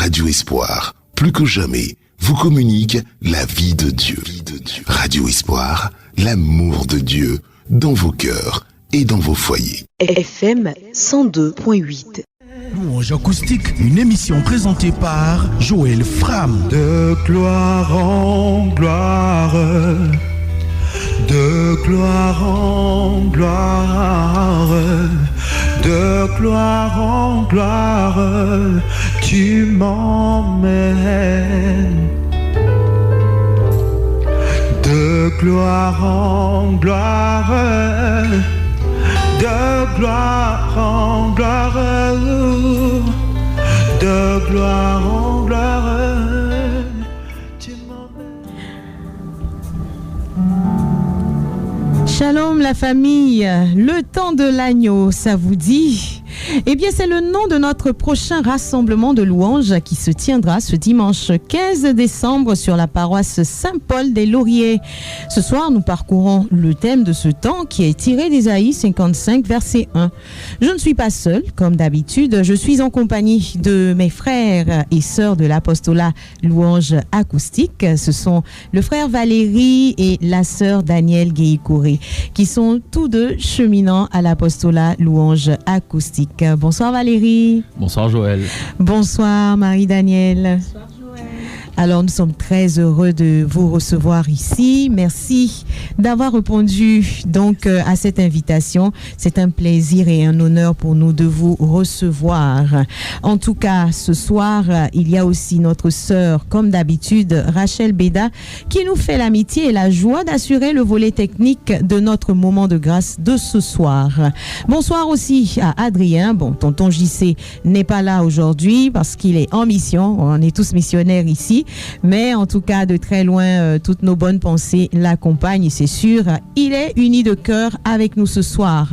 Radio Espoir, plus que jamais, vous communique la vie de Dieu. Radio Espoir, l'amour de Dieu dans vos cœurs et dans vos foyers. FM 102.8. Louange acoustique, une émission présentée par Joël Fram. De gloire en gloire, de gloire en gloire, de gloire en gloire, tu m'emmènes. De gloire en gloire, de gloire en gloire, de gloire en gloire, tu m'emmènes. Shalom la famille, le temps de l'agneau, ça vous dit? Eh bien, c'est le nom de notre prochain rassemblement de louanges qui se tiendra ce dimanche 15 décembre sur la paroisse Saint-Paul des Lauriers. Ce soir, nous parcourons le thème de ce temps qui est tiré d'Ésaïe 55, verset 1. Je ne suis pas seule, comme d'habitude, je suis en compagnie de mes frères et sœurs de l'apostolat louange acoustique. Ce sont le frère Valérie et la sœur Danielle Guéikouré, qui sont tous deux cheminants à l'apostolat louange acoustique. Bonsoir Valérie. Bonsoir Joël. Bonsoir Marie-Danielle. Bonsoir Joël. Alors nous sommes très heureux de vous recevoir ici. Merci d'avoir répondu donc à cette invitation. C'est un plaisir et un honneur pour nous de vous recevoir. En tout cas, ce soir, il y a aussi notre sœur, comme d'habitude, Rachel Béda, qui nous fait l'amitié et la joie d'assurer le volet technique de notre moment de grâce de ce soir. Bonsoir aussi à Adrien. Bon, tonton JC n'est pas là aujourd'hui parce qu'il est en mission. On est tous missionnaires ici. Mais en tout cas, de très loin, toutes nos bonnes pensées l'accompagnent, c'est sûr. Il est uni de cœur avec nous ce soir.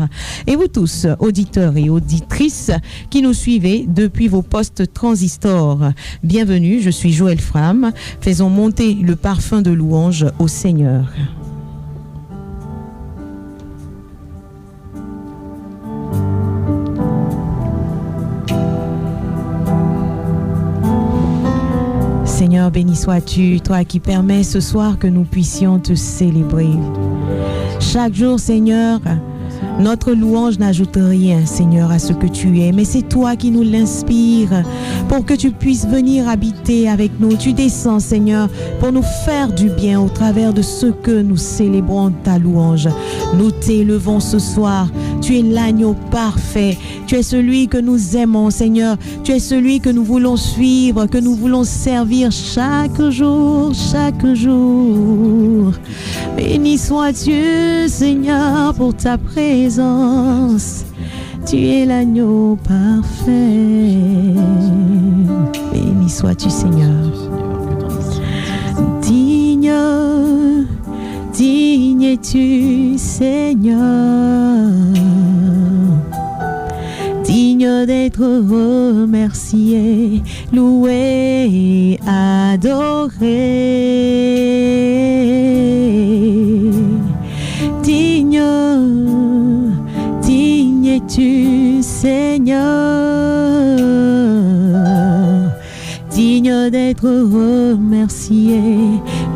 Et vous tous, auditeurs et auditrices qui nous suivez depuis vos postes transistors, bienvenue, je suis Joël Fram. Faisons monter le parfum de louange au Seigneur. Seigneur, béni sois-tu, toi qui permets ce soir que nous puissions te célébrer. Chaque jour, Seigneur, notre louange n'ajoute rien, Seigneur, à ce que tu es, mais c'est toi qui nous l'inspires pour que tu puisses venir habiter avec nous. Tu descends, Seigneur, pour nous faire du bien au travers de ce que nous célébrons ta louange. Nous t'élevons ce soir. Tu es l'agneau parfait. Tu es celui que nous aimons, Seigneur. Tu es celui que nous voulons suivre, que nous voulons servir chaque jour, chaque jour. Béni sois-tu, Seigneur, pour ta présence. Tu es l'agneau parfait. Béni sois-tu, Seigneur. Digne, digne es-tu, Seigneur. Digne d'être remercié, loué, adoré. Digne, digne es-tu, Seigneur. Digne d'être remercié,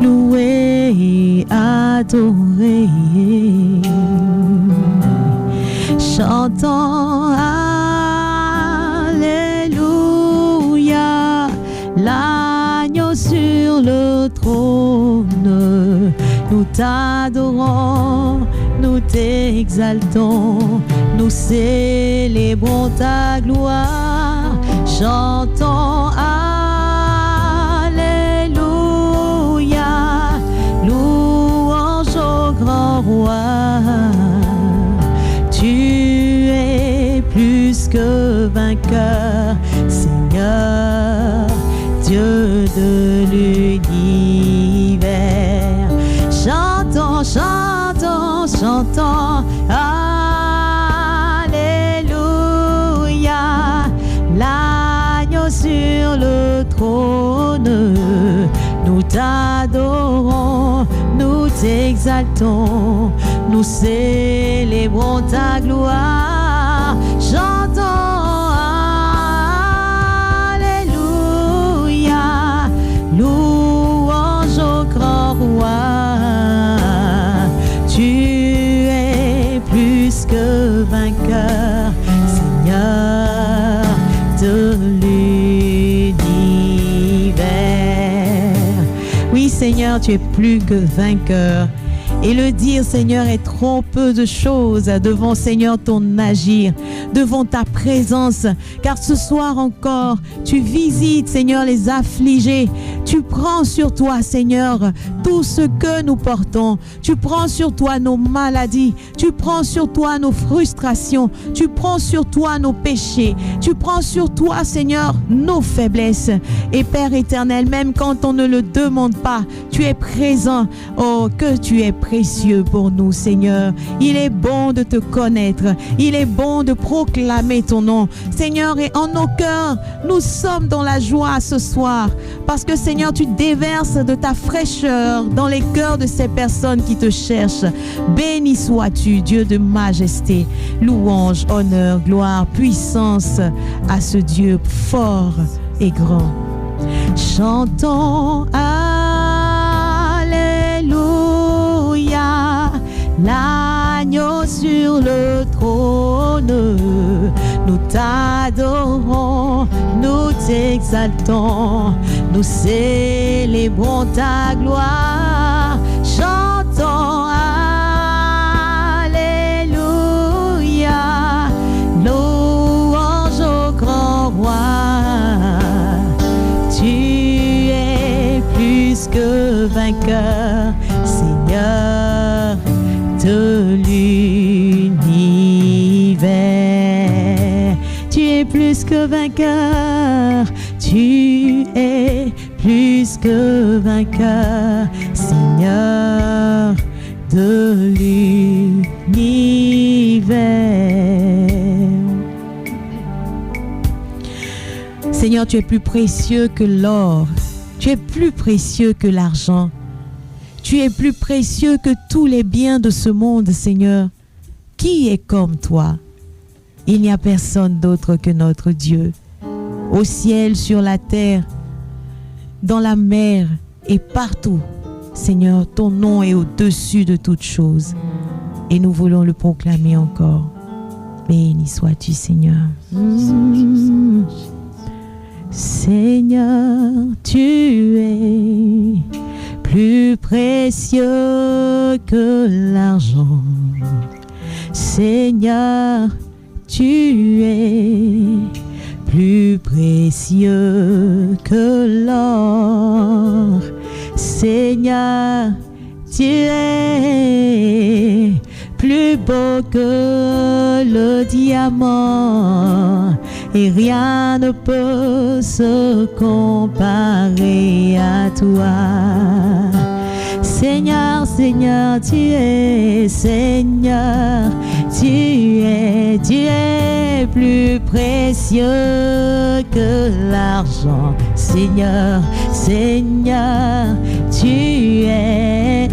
loué, adoré. Chantons Alléluia, l'agneau sur le trône. Nous t'adorons, nous t'exaltons, nous célébrons ta gloire. Chantons Alléluia, louange au grand roi. Tu es plus que vainqueur, Seigneur, Dieu de l'univers. Chantons, chantons, chantons, Alléluia, l'agneau sur le trône. Nous t'adorons, nous t'exaltons, nous célébrons ta gloire. Chantons Alléluia. Seigneur, tu es plus que vainqueur. Et le dire, Seigneur, est trop peu de choses devant, Seigneur, ton agir, devant ta présence. Car ce soir encore, tu visites, Seigneur, les affligés. Tu prends sur toi, Seigneur, tout ce que nous portons. Tu prends sur toi nos maladies. Tu prends sur toi nos frustrations. Tu prends sur toi nos péchés. Tu prends sur toi, Seigneur, nos faiblesses. Et Père éternel, même quand on ne le demande pas, tu es présent. Oh, que tu es précieux pour nous, Seigneur. Il est bon de te connaître. Il est bon de proclamer ton nom. Seigneur, et en nos cœurs, nous sommes dans la joie ce soir. Parce que, Seigneur, tu déverses de ta fraîcheur dans les cœurs de ces personnes qui te cherchent. Béni sois-tu, Dieu de majesté. Louange, honneur, gloire, puissance à ce Dieu fort et grand. Chantons Alléluia, l'agneau sur le trône. Nous t'adorons, nous t'exaltons, nous célébrons ta gloire. Chantons Alléluia, louange au grand roi. Tu es plus que vainqueur, Seigneur de l'univers. Tu es plus que vainqueur, tu es plus que vainqueur, Seigneur de l'univers. Seigneur, tu es plus précieux que l'or, tu es plus précieux que l'argent, tu es plus précieux que tous les biens de ce monde, Seigneur. Qui est comme toi? Il n'y a personne d'autre que notre Dieu. Au ciel, sur la terre, dans la mer et partout, Seigneur, ton nom est au-dessus de toutes choses. Et nous voulons le proclamer encore. Béni sois-tu, Seigneur. Seigneur, tu es plus précieux que l'argent. Seigneur, tu es plus précieux que l'or. Seigneur, tu es plus beau que le diamant. Et rien ne peut se comparer à toi. Seigneur, Seigneur, tu es, Seigneur, tu es plus précieux que l'argent. Seigneur, Seigneur, tu es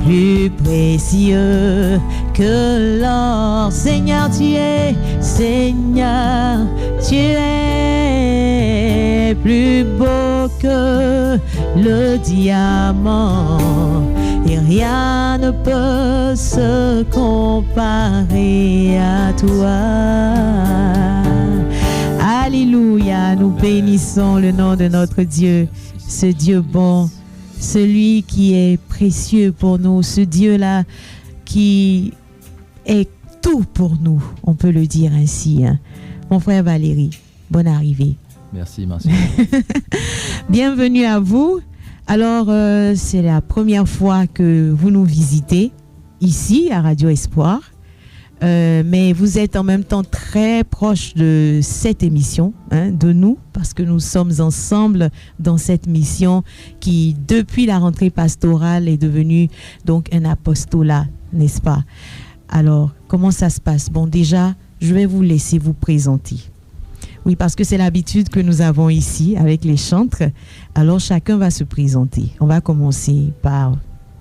plus précieux que l'or. Seigneur, tu es, Seigneur, tu es plus beau que le diamant. Et rien ne peut se comparer à toi. Alléluia, nous bénissons le nom de notre Dieu, ce Dieu bon, celui qui est précieux pour nous, ce Dieu-là qui est tout pour nous, on peut le dire ainsi. Hein. Mon frère Valérie, bonne arrivée. Merci, merci. Bienvenue à vous. Alors, c'est la première fois que vous nous visitez ici à Radio Espoir. Mais vous êtes en même temps très proche de cette émission, hein, de nous, parce que nous sommes ensemble dans cette mission qui, depuis la rentrée pastorale, est devenue donc un apostolat, n'est-ce pas? Alors, comment ça se passe? Bon, déjà, je vais vous laisser vous présenter. Oui, parce que c'est l'habitude que nous avons ici avec les chantres. Alors, chacun va se présenter. On va commencer par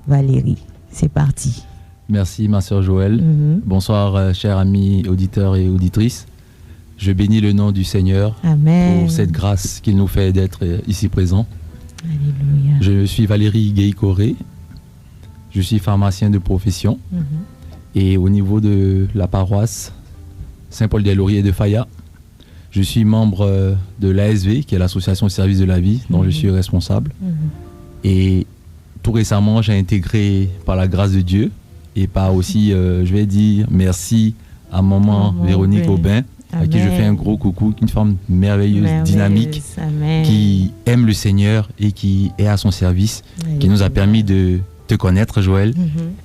Valérie. C'est parti. Merci, ma sœur Joël. Bonsoir, chers amis auditeurs et auditrices. Je bénis le nom du Seigneur. Amen. Pour cette grâce qu'il nous fait d'être ici présent. Alléluia. Je suis Valérie Gueye-Coré. Je suis pharmacien de profession. Et au niveau de la paroisse Saint-Paul-des-Lauriers de Faya, je suis membre de l'ASV, qui est l'association au service de la vie, dont je suis responsable. Et tout récemment, j'ai intégré par la grâce de Dieu et par aussi, je vais dire, merci à maman Véronique Aubin, à qui je fais un gros coucou, une femme merveilleuse, dynamique, qui aime le Seigneur et qui est à son service, qui nous a permis de te connaître, Joël,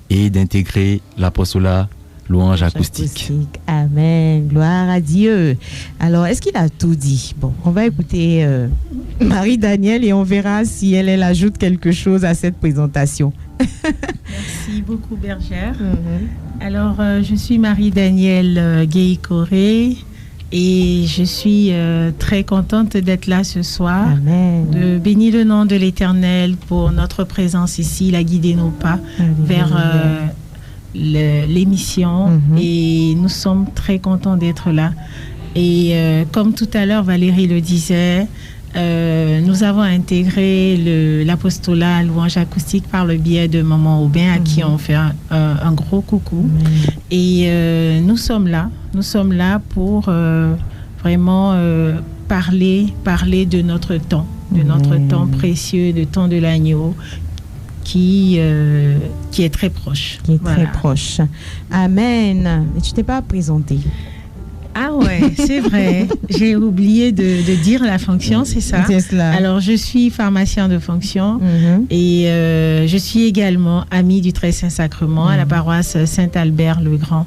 et d'intégrer l'apostolat louange acoustique. Amen, gloire à Dieu. Alors, est-ce qu'il a tout dit? Bon, on va écouter Marie-Danielle et on verra si elle ajoute quelque chose à cette présentation. Merci beaucoup, Bergère. Alors, je suis Marie-Danielle Guéhi-Coré et je suis très contente d'être là ce soir. Amen. De bénir le nom de l'Éternel pour notre présence ici, la guider nos pas vers l'émission. Et nous sommes très contents d'être là. Et comme tout à l'heure, Valérie le disait, nous avons intégré l'apostolat louange acoustique par le biais de Maman Aubin, à qui on fait un gros coucou. Et nous sommes là pour vraiment parler de notre temps, temps précieux, de temps de l'agneau, qui est très proche. Très proche. Amen. Mais tu t'es pas présenté. Ah ouais, c'est vrai. J'ai oublié de dire la fonction, c'est ça. C'est cela. Alors, je suis pharmacien de fonction et je suis également amie du Très Saint-Sacrement à la paroisse Saint-Albert-le-Grand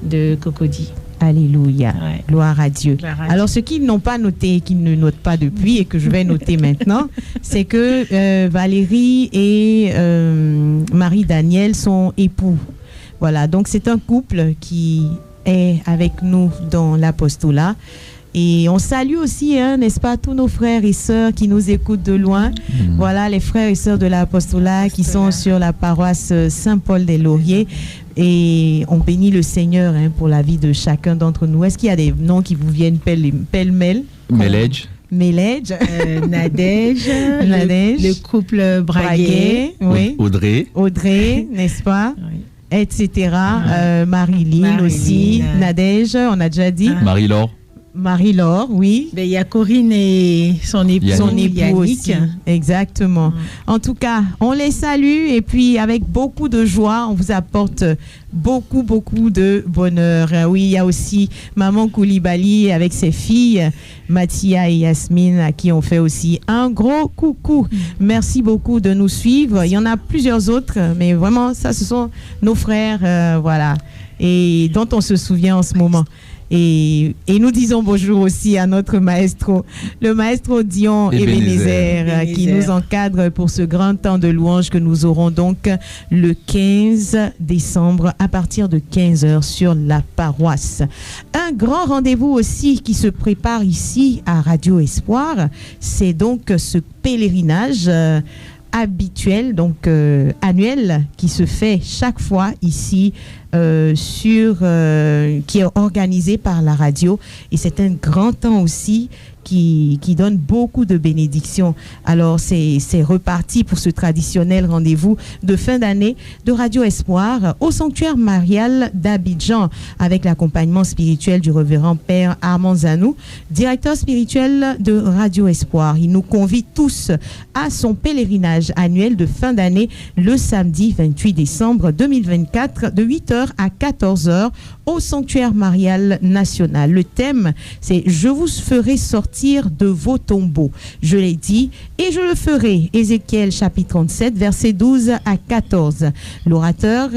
de Cocody. Alléluia. Ouais. Gloire à Dieu. Alors, ceux qui n'ont pas noté, qui ne notent pas depuis et que je vais noter maintenant, c'est que Valérie et Marie-Danielle sont époux. Voilà, donc c'est un couple qui est avec nous dans l'apostolat. Et on salue aussi, n'est-ce pas, tous nos frères et sœurs qui nous écoutent de loin. Voilà, les frères et sœurs de l'apostolat qui sont sur la paroisse Saint-Paul-des-Lauriers. Et on bénit le Seigneur pour la vie de chacun d'entre nous. Est-ce qu'il y a des noms qui vous viennent pêle-mêle? Meledj. Nadège. Le couple Braguet. Oui. Audrey, n'est-ce pas? Oui. Etc. Marie-Lynn aussi. Nadège, on a déjà dit. Marie-Laure, oui. Il y a Corinne et son époux Yannick. Aussi. Exactement. En tout cas, on les salue et puis avec beaucoup de joie, on vous apporte beaucoup de bonheur. Oui, il y a aussi Maman Koulibaly avec ses filles, Mathia et Yasmine, à qui on fait aussi un gros coucou. Merci beaucoup de nous suivre. Il y en a plusieurs autres, mais vraiment, ça, ce sont nos frères, voilà, et dont on se souvient en ce moment. Et nous disons bonjour aussi à notre maestro, le maestro Dion Ebenezer, qui nous encadre pour ce grand temps de louange que nous aurons donc le 15 décembre à partir de 15h sur la paroisse. Un grand rendez-vous aussi qui se prépare ici à Radio Espoir, c'est donc ce pèlerinage habituel, donc annuel, qui se fait chaque fois ici qui est organisé par la radio, et c'est un grand temps aussi qui donne beaucoup de bénédictions. Alors c'est reparti pour ce traditionnel rendez-vous de fin d'année de Radio Espoir au sanctuaire marial d'Abidjan, avec l'accompagnement spirituel du révérend Père Armand Zanou, directeur spirituel de Radio Espoir. Il nous convie tous à son pèlerinage annuel de fin d'année le samedi 28 décembre 2024 de 8h à 14h au sanctuaire marial national. Le thème, c'est « Je vous ferai sortir de vos tombeaux ». Je l'ai dit, et je le ferai. Ézéchiel chapitre 37, versets 12 à 14. L'orateur,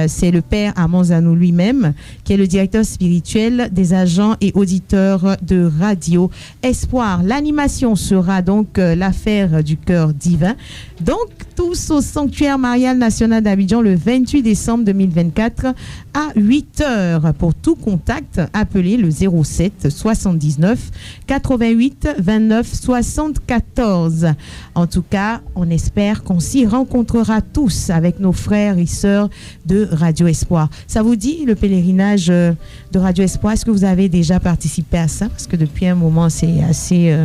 c'est le Père Armand Zanou lui-même, qui est le directeur spirituel des agents et auditeurs de Radio Espoir. L'animation sera donc l'affaire du cœur divin. Donc, tous au sanctuaire marial national d'Abidjan le 28 décembre 2024 à 8h. Pour tout contact, appelez le 07 79 88 29 74. En tout cas, on espère qu'on s'y rencontrera tous avec nos frères et sœurs de Radio Espoir. Ça vous dit, le pèlerinage de Radio Espoir? Est-ce que vous avez déjà participé à ça? Parce que depuis un moment, c'est assez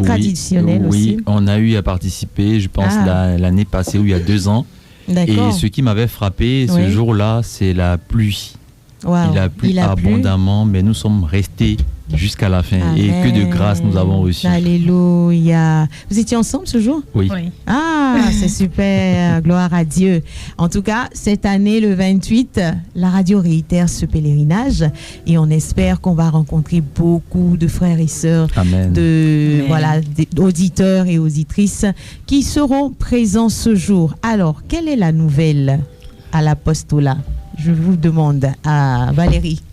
traditionnel aussi. Oui, on a eu à participer, je pense, l'année passée ou il y a 2 ans. D'accord. Et ce qui m'avait frappé ce jour-là, c'est la pluie. Wow. Il a plu abondamment, mais nous sommes restés jusqu'à la fin. Amen. Et que de grâce nous avons reçu. Alléluia. Vous étiez ensemble ce jour? Oui. Ah, c'est super. Gloire à Dieu. En tout cas, cette année, le 28, la radio réitère ce pèlerinage et on espère qu'on va rencontrer beaucoup de frères et sœurs, Amen. d'auditeurs et auditrices qui seront présents ce jour. Alors, quelle est la nouvelle à l'apostolat? Je vous demande à Valérie.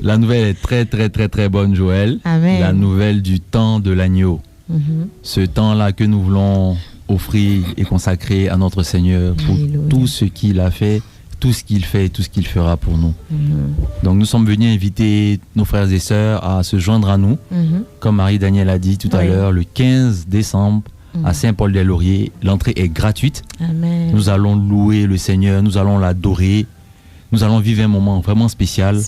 La nouvelle est très, très, très, très bonne, Joël. Amen. La nouvelle du temps de l'agneau. Ce temps-là que nous voulons offrir et consacrer à notre Seigneur pour Alléluia. tout ce qu'il a fait, tout ce qu'il fait et tout ce qu'il fera pour nous. Donc nous sommes venus inviter nos frères et sœurs à se joindre à nous. Comme Marie-Danielle a dit tout à l'heure, le 15 décembre à Saint-Paul-des-Lauriers. L'entrée est gratuite. Amen. Nous allons louer le Seigneur, nous allons l'adorer. Nous allons vivre un moment vraiment spécial.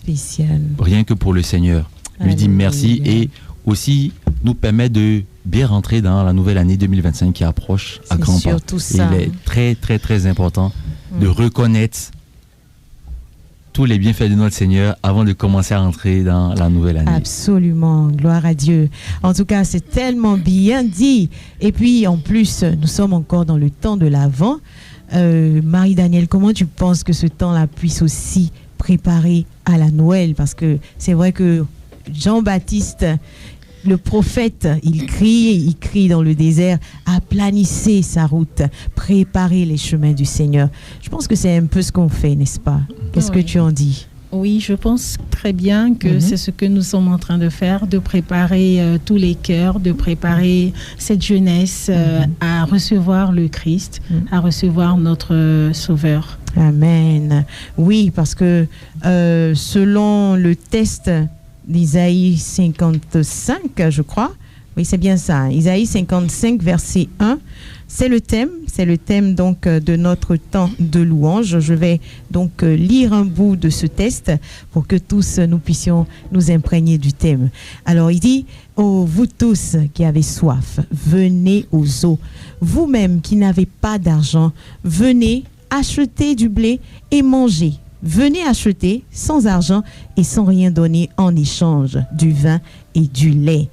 Rien que pour le Seigneur. Lui dire merci et aussi nous permet de bien rentrer dans la nouvelle année 2025 qui approche à grands pas. Il est très, très, très important de reconnaître tous les bienfaits de notre Seigneur avant de commencer à rentrer dans la nouvelle année. Absolument, gloire à Dieu. En tout cas, c'est tellement bien dit. Et puis, en plus, nous sommes encore dans le temps de l'Avent. Marie-Danielle, comment tu penses que ce temps-là puisse aussi préparer à la Noël? Parce que c'est vrai que Jean-Baptiste, le prophète, il crie dans le désert, aplanissez sa route, préparez les chemins du Seigneur. Je pense que c'est un peu ce qu'on fait, n'est-ce pas? Qu'est-ce que tu en dis? Oui, je pense très bien que c'est ce que nous sommes en train de faire, de préparer tous les cœurs, de préparer cette jeunesse à recevoir le Christ, à recevoir notre Sauveur. Amen. Oui, parce que selon le test d'Isaïe 55, je crois, oui, c'est bien ça, Isaïe 55, verset 1, c'est le thème donc de notre temps de louange. Je vais donc lire un bout de ce test pour que tous nous puissions nous imprégner du thème. Alors il dit, oh vous tous qui avez soif, venez aux eaux. Vous-même qui n'avez pas d'argent, venez acheter du blé et mangez. Venez acheter sans argent et sans rien donner en échange du vin et du lait.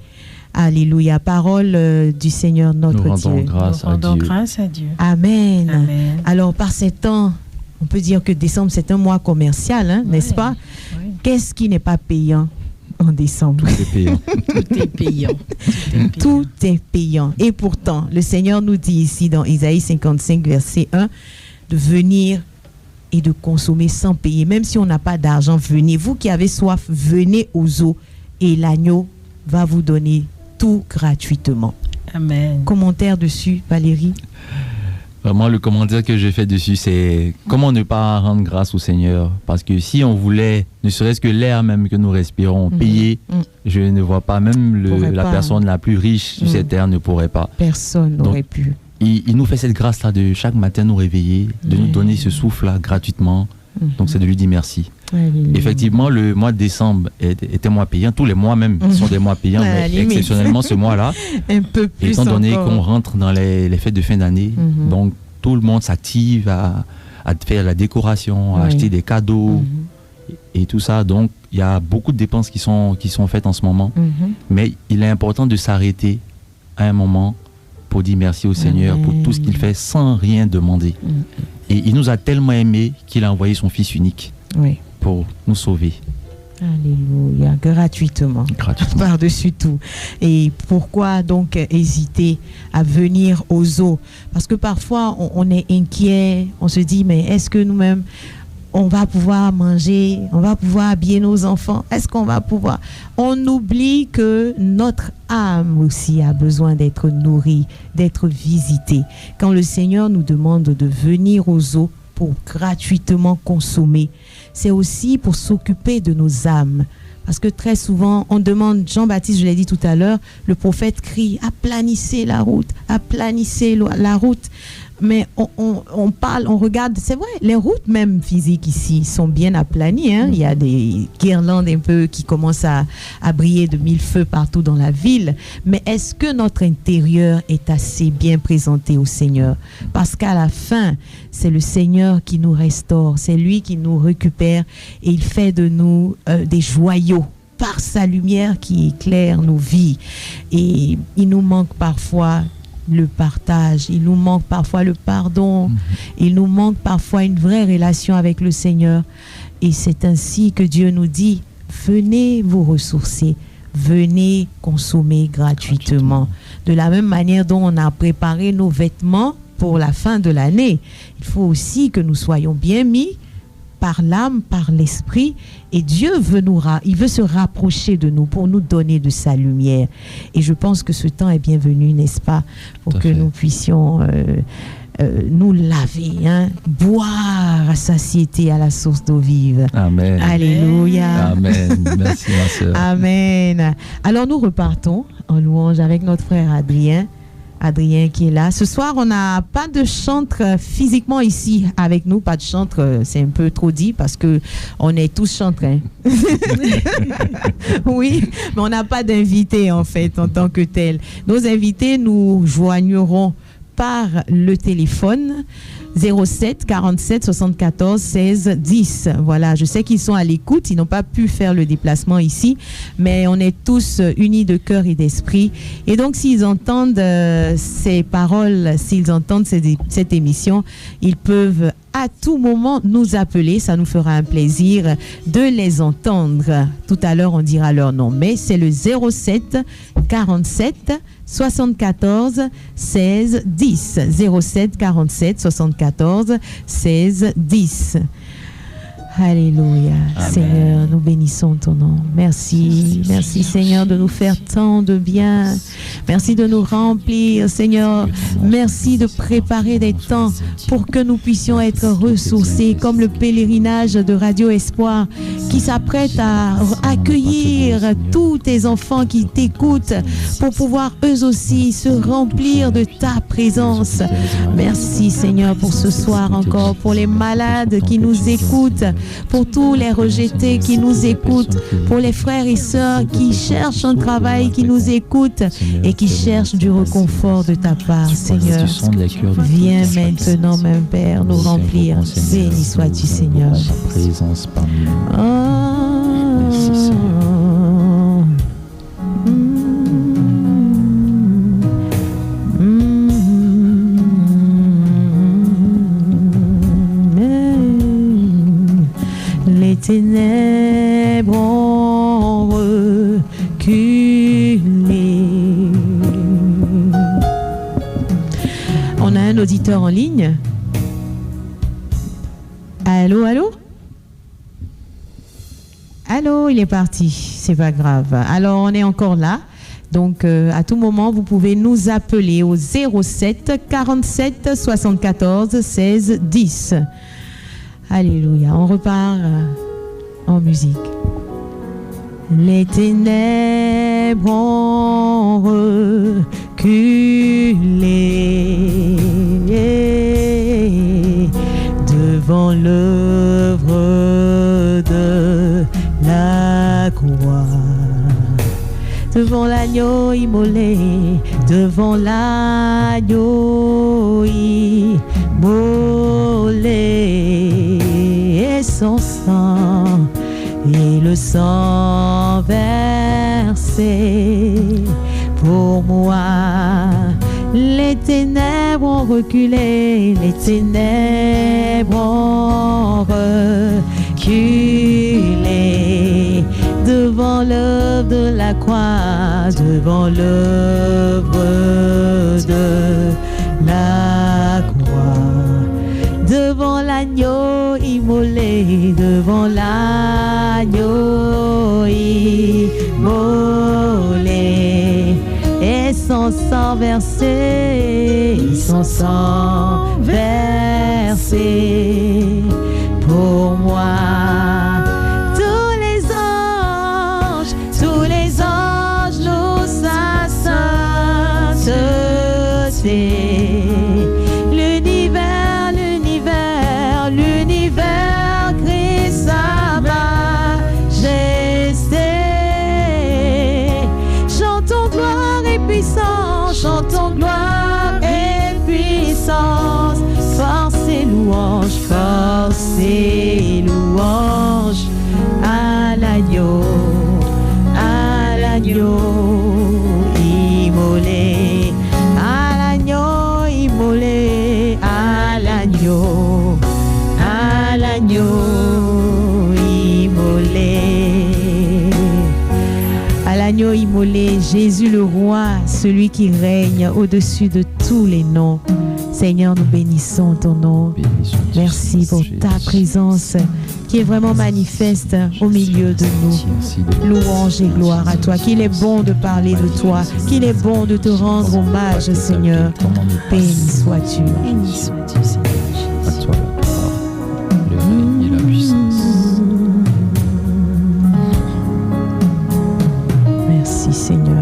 Alléluia, parole du Seigneur notre Dieu. Nous rendons grâce à Dieu. Amen. Amen. Alors par ces temps, on peut dire que décembre c'est un mois commercial, hein, n'est-ce pas? Oui. Qu'est-ce qui n'est pas payant en décembre? Tout est payant. Tout est payant. Tout est payant. Et pourtant, le Seigneur nous dit ici dans Isaïe 55, verset 1, de venir et de consommer sans payer. Même si on n'a pas d'argent, venez. Vous qui avez soif, venez aux eaux et l'agneau va vous donner tout gratuitement. Amen. Commentaire dessus, Valérie? Vraiment, le commentaire que j'ai fait dessus, c'est comment ne pas rendre grâce au Seigneur. Parce que si on voulait, ne serait-ce que l'air même que nous respirons, payer, je ne vois pas, même la personne la plus riche sur cette terre ne pourrait pas. Personne n'aurait pu. Il nous fait cette grâce-là de chaque matin nous réveiller, de nous donner ce souffle-là gratuitement. Donc c'est de lui dire merci. Effectivement, le mois de décembre était mois payant. Tous les mois même sont des mois payants, mais exceptionnellement ce mois-là, un peu plus étant donné encore. qu'on rentre dans les fêtes de fin d'année, donc tout le monde s'active à faire la décoration, à acheter des cadeaux et tout ça. Donc il y a beaucoup de dépenses qui sont faites en ce moment, mais il est important de s'arrêter à un moment pour dire merci au Seigneur pour tout ce qu'il fait sans rien demander. Et il nous a tellement aimés qu'il a envoyé son Fils unique pour nous sauver. Alléluia, gratuitement. Par-dessus tout. Et pourquoi donc hésiter à venir aux eaux? Parce que parfois on est inquiet, on se dit mais est-ce que nous-mêmes on va pouvoir manger, on va pouvoir habiller nos enfants, est-ce qu'on va pouvoir? On oublie que notre âme aussi a besoin d'être nourrie, d'être visitée. Quand le Seigneur nous demande de venir aux eaux pour gratuitement consommer, c'est aussi pour s'occuper de nos âmes. Parce que très souvent, on demande, Jean-Baptiste, je l'ai dit tout à l'heure, le prophète crie, aplanissez la route, aplanissez la route. Mais on parle, on regarde, c'est vrai, les routes même physiques ici sont bien aplanies. Hein? Il y a des guirlandes un peu qui commencent à briller de mille feux partout dans la ville. Mais est-ce que notre intérieur est assez bien présenté au Seigneur? Parce qu'à la fin, c'est le Seigneur qui nous restaure, c'est lui qui nous récupère et il fait de nous des joyaux par sa lumière qui éclaire nos vies. Et il nous manque parfois le partage, il nous manque parfois le pardon, il nous manque parfois une vraie relation avec le Seigneur. Et c'est ainsi que Dieu nous dit, venez vous ressourcer, venez consommer gratuitement. De la même manière dont on a préparé nos vêtements pour la fin de l'année, il faut aussi que nous soyons bien mis par l'âme, par l'esprit, et Dieu il veut se rapprocher de nous pour nous donner de sa lumière. Et je pense que ce temps est bienvenu, n'est-ce pas, pour que nous puissions nous laver, boire à satiété à la source d'eau vive. Amen. Alléluia. Amen. Merci, ma sœur. Amen. Alors nous repartons en louange avec notre frère Adrien. Adrien qui est là. Ce soir, on n'a pas de chantre physiquement ici avec nous. Pas de chantre, c'est un peu trop dit parce que on est tous chantres. Oui, mais on n'a pas d'invités en fait en tant que tel. Nos invités nous joigneront par le téléphone 07 47 74 16 10. Voilà, je sais qu'ils sont à l'écoute, ils n'ont pas pu faire le déplacement ici, mais on est tous unis de cœur et d'esprit. Et donc, s'ils entendent ces paroles, s'ils entendent cette émission, ils peuvent à tout moment nous appeler. Ça nous fera un plaisir de les entendre. Tout à l'heure, on dira leur nom, mais c'est le 07 47 74 16 10. 07 47 74 16 10. Alléluia. Amen. Seigneur, nous bénissons ton nom. Merci. Merci Seigneur de nous faire tant de bien. Merci de nous remplir, Seigneur. Merci de préparer des temps pour que nous puissions être ressourcés comme le pèlerinage de Radio Espoir qui s'apprête à accueillir tous tes enfants qui t'écoutent pour pouvoir eux aussi se remplir de ta présence. Merci Seigneur pour ce soir encore, pour les malades qui nous écoutent, pour tous les rejetés qui nous écoutent, pour les frères et sœurs qui cherchent un travail, qui nous écoutent et qui cherchent du réconfort de ta part, Seigneur. Viens maintenant, mon Père, nous remplir. Béni sois-tu, Seigneur. Présence parmi nous. Merci, Seigneur. Les ténèbres ont reculé. On a un auditeur en ligne. Allô, allô? Allô, il est parti. C'est pas grave. Alors, on est encore là. Donc, à tout moment, vous pouvez nous appeler au 07 47 74 16 10. Alléluia. On repart en musique. Les ténèbres ont reculé devant l'œuvre de la croix, devant l'agneau immolé, devant l'agneau immolé, et son sang, et le sang versé pour moi. Les ténèbres ont reculé, les ténèbres ont reculé devant l'œuvre de la croix, devant l'œuvre de la croix, devant l'agneau immolé, devant l'agneau immolé, et son sang versé, son sang versé pour moi. Tous les anges louent sa sainteté. L'univers crie sa majesté. Chantons gloire et puissance, chantons gloire et puissance. Force et louange à l'agneau. Jésus le roi, celui qui règne au-dessus de tous les noms. Seigneur, nous bénissons ton nom. Merci pour ta présence qui est vraiment manifeste au milieu de nous. Louange et gloire à toi. Qu'il est bon de parler de toi. Qu'il est bon de te rendre hommage, Seigneur. Béni sois-tu. Béni sois-tu, Seigneur. À toi la gloire, le règne et la puissance. Merci, Seigneur.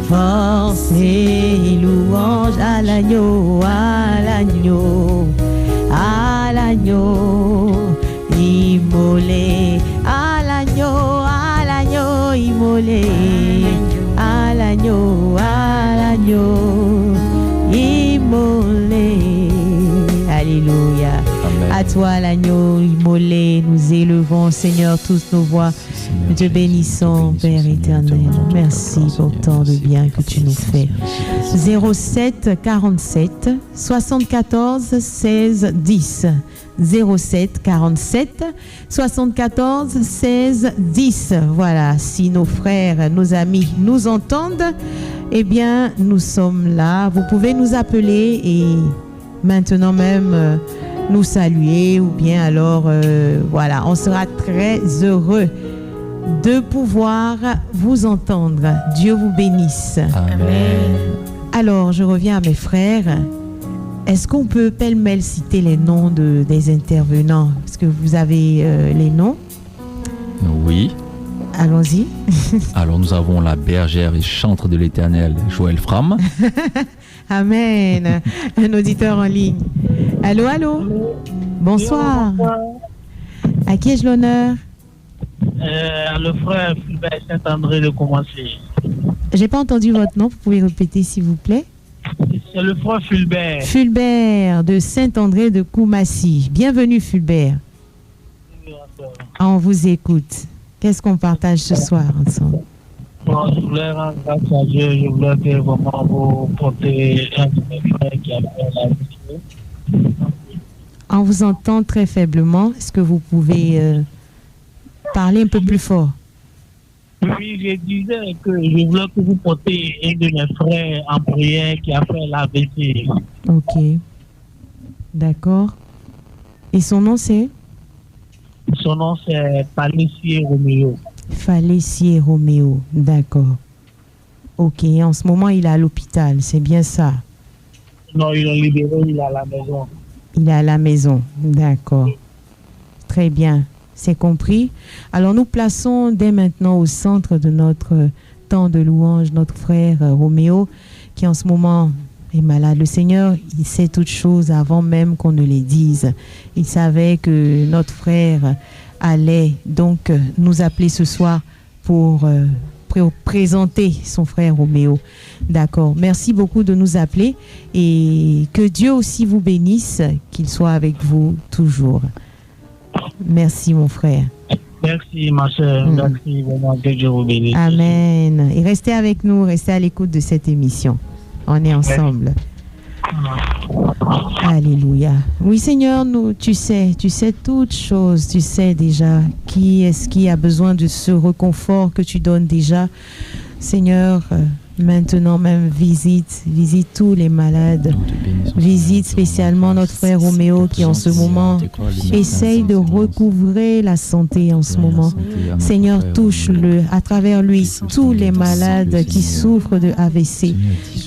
Force et louange à l'agneau, à l'agneau, à l'agneau, immolé, à l'agneau, immolé, à l'agneau, immolé. Alléluia. Amen. À toi l'agneau immolé, nous élevons, Seigneur, tous nos voix. Nous te bénissons, Père éternel. Merci pour tant de bien que tu nous fais. 07 47 74 16 10. 07 47 74 16 10. Voilà, si nos frères, nos amis nous entendent, eh bien, nous sommes là. Vous pouvez nous appeler et maintenant même nous saluer ou bien alors, voilà, on sera très heureux de pouvoir vous entendre. Dieu vous bénisse. Amen. Alors, je reviens à mes frères. Est-ce qu'on peut pêle-mêle citer les noms des intervenants? Est-ce que vous avez les noms? Oui. Allons-y. Alors, nous avons la bergère et chantre de l'Éternel, Joël Fram. Amen. Un auditeur en ligne. Allô, allô. Bonsoir. Bonsoir. À qui ai-je l'honneur? Le frère Fulbert Saint-André de Commencer. J'ai pas entendu votre nom. Vous pouvez répéter, s'il vous plaît? C'est le frère Fulbert. Fulbert de Saint-André de Koumassi. Bienvenue, Fulbert. On vous écoute. Qu'est-ce qu'on partage ce soir ensemble? Bon, je voulais rendre grâce à Dieu. Je voulais que vraiment vous porter un de mes frères qui a fait la vie. On vous entend très faiblement. Est-ce que vous pouvez parler un peu plus fort? Oui, je disais que je voulais que vous portiez un de mes frères en prière qui a fait l'AVC. Ok. D'accord. Et son nom c'est? Son nom c'est Falissier Roméo. Falissier Roméo. D'accord. Ok. En ce moment, il est à l'hôpital. C'est bien ça? Non, ils l'ont libéré, il est à la maison. Il est à la maison. D'accord. Très bien. C'est compris. Alors nous plaçons dès maintenant au centre de notre temps de louange notre frère Roméo qui en ce moment est malade. Le Seigneur, il sait toutes choses avant même qu'on ne les dise. Il savait que notre frère allait donc nous appeler ce soir pour présenter son frère Roméo. D'accord. Merci beaucoup de nous appeler et que Dieu aussi vous bénisse, qu'il soit avec vous toujours. Merci mon frère. Merci ma soeur, merci vraiment, que Dieu vous bénisse. Amen. Et restez avec nous, restez à l'écoute de cette émission. On est ensemble. Alléluia. Oui, Seigneur, tu sais toutes choses. Tu sais déjà qui est-ce qui a besoin de ce réconfort que tu donnes déjà. Seigneur, maintenant même, visite tous les malades. Visite spécialement notre frère Roméo qui en ce moment essaye de recouvrer la santé en ce moment. Seigneur, touche-le à travers lui, tous les malades qui souffrent de AVC,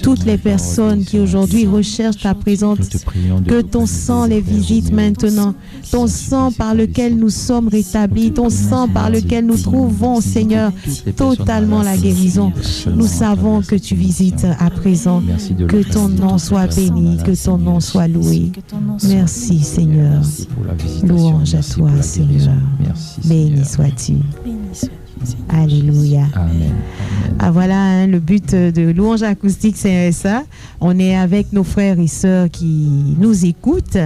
toutes les personnes qui aujourd'hui recherchent ta présence, que ton sang les visite maintenant, ton sang par lequel nous sommes rétablis, ton sang par lequel nous trouvons, Seigneur, totalement la guérison. Nous savons que tu visites à présent, que ton nom soit béni, que ton nom soit loué. Merci, Seigneur. Louange à toi, Seigneur. Béni sois-tu. Alléluia. Amen. Ah voilà, le but de Louange Acoustique, c'est ça. On est avec nos frères et sœurs qui nous écoutent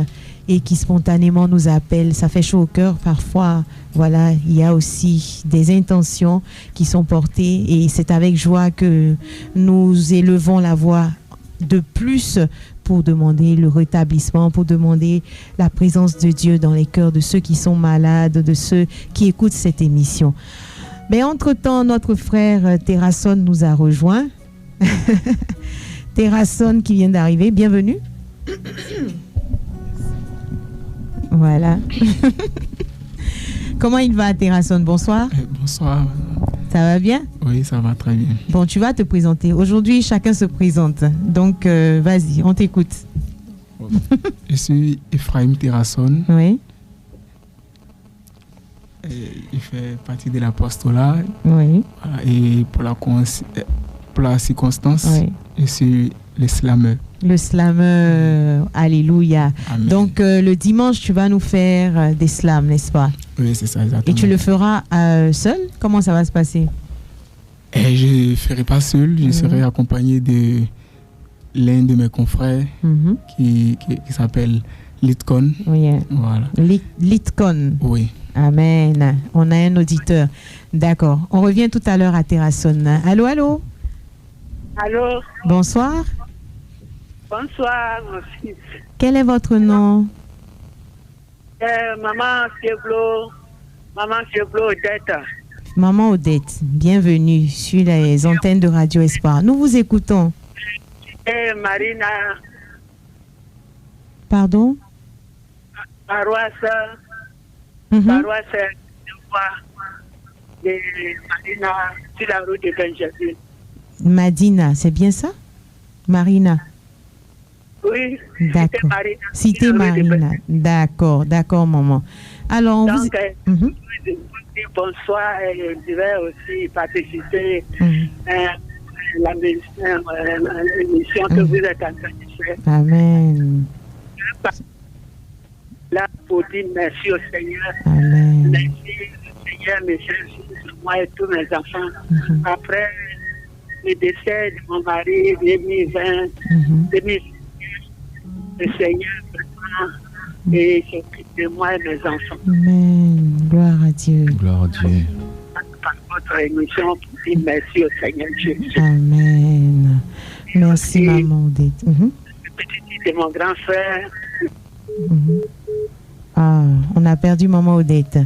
et qui spontanément nous appellent. Ça fait chaud au cœur parfois. Voilà, il y a aussi des intentions qui sont portées et c'est avec joie que nous élevons la voix de plus pour demander le rétablissement, pour demander la présence de Dieu dans les cœurs de ceux qui sont malades, de ceux qui écoutent cette émission. Mais entre-temps, notre frère Terrasson nous a rejoint. Terrasson qui vient d'arriver, bienvenue. Voilà. Comment il va, Terrasson? Bonsoir. Bonsoir. Ça va bien? Oui, ça va très bien. Bon, tu vas te présenter. Aujourd'hui, chacun se présente. Donc, vas-y, on t'écoute. Je suis Ephraim Terrasson. Oui. Il fait partie de l'apostolat. Oui. Voilà, et pour la circonstance, oui. Je suis le slameur. Le slameur, alléluia. Amen. Donc, le dimanche, tu vas nous faire des slams, n'est-ce pas? Oui, c'est ça, exactement. Et tu le feras seul? Comment ça va se passer? Je ne ferai pas seul, je serai accompagné de l'un de mes confrères qui s'appelle Litcon. Oui. Voilà. Litcon. Oui. Amen. On a un auditeur. D'accord. On revient tout à l'heure à Terrasson. Allô, allô? Allô? Bonsoir. Bonsoir, mon fils. Quel est votre nom? Maman Fieblo Odette. Maman Odette, bienvenue sur les antennes de Radio Espoir. Nous vous écoutons. Marina. Pardon? Paroisse de Marina, sur la route de Benjamin. Madina, c'est bien ça? Marina? Oui, d'accord. Cité Marina. D'accord, maman. Alors, donc, je vous dis bonsoir et je vais aussi participer à l'émission que vous êtes en train de faire. Amen. Là, pour dire merci au Seigneur. Amen. Merci au Seigneur, mes frères, moi et tous mes enfants. Après le décès de mon mari, 2020, le Seigneur vraiment et s'occupe de moi et mes enfants. Amen. Gloire à Dieu. Gloire à Dieu. Par votre émission, pour dire merci au Seigneur Jésus. Amen. Merci, maman Odette. Le petit de mon grand frère. Ah, on a perdu maman Odette.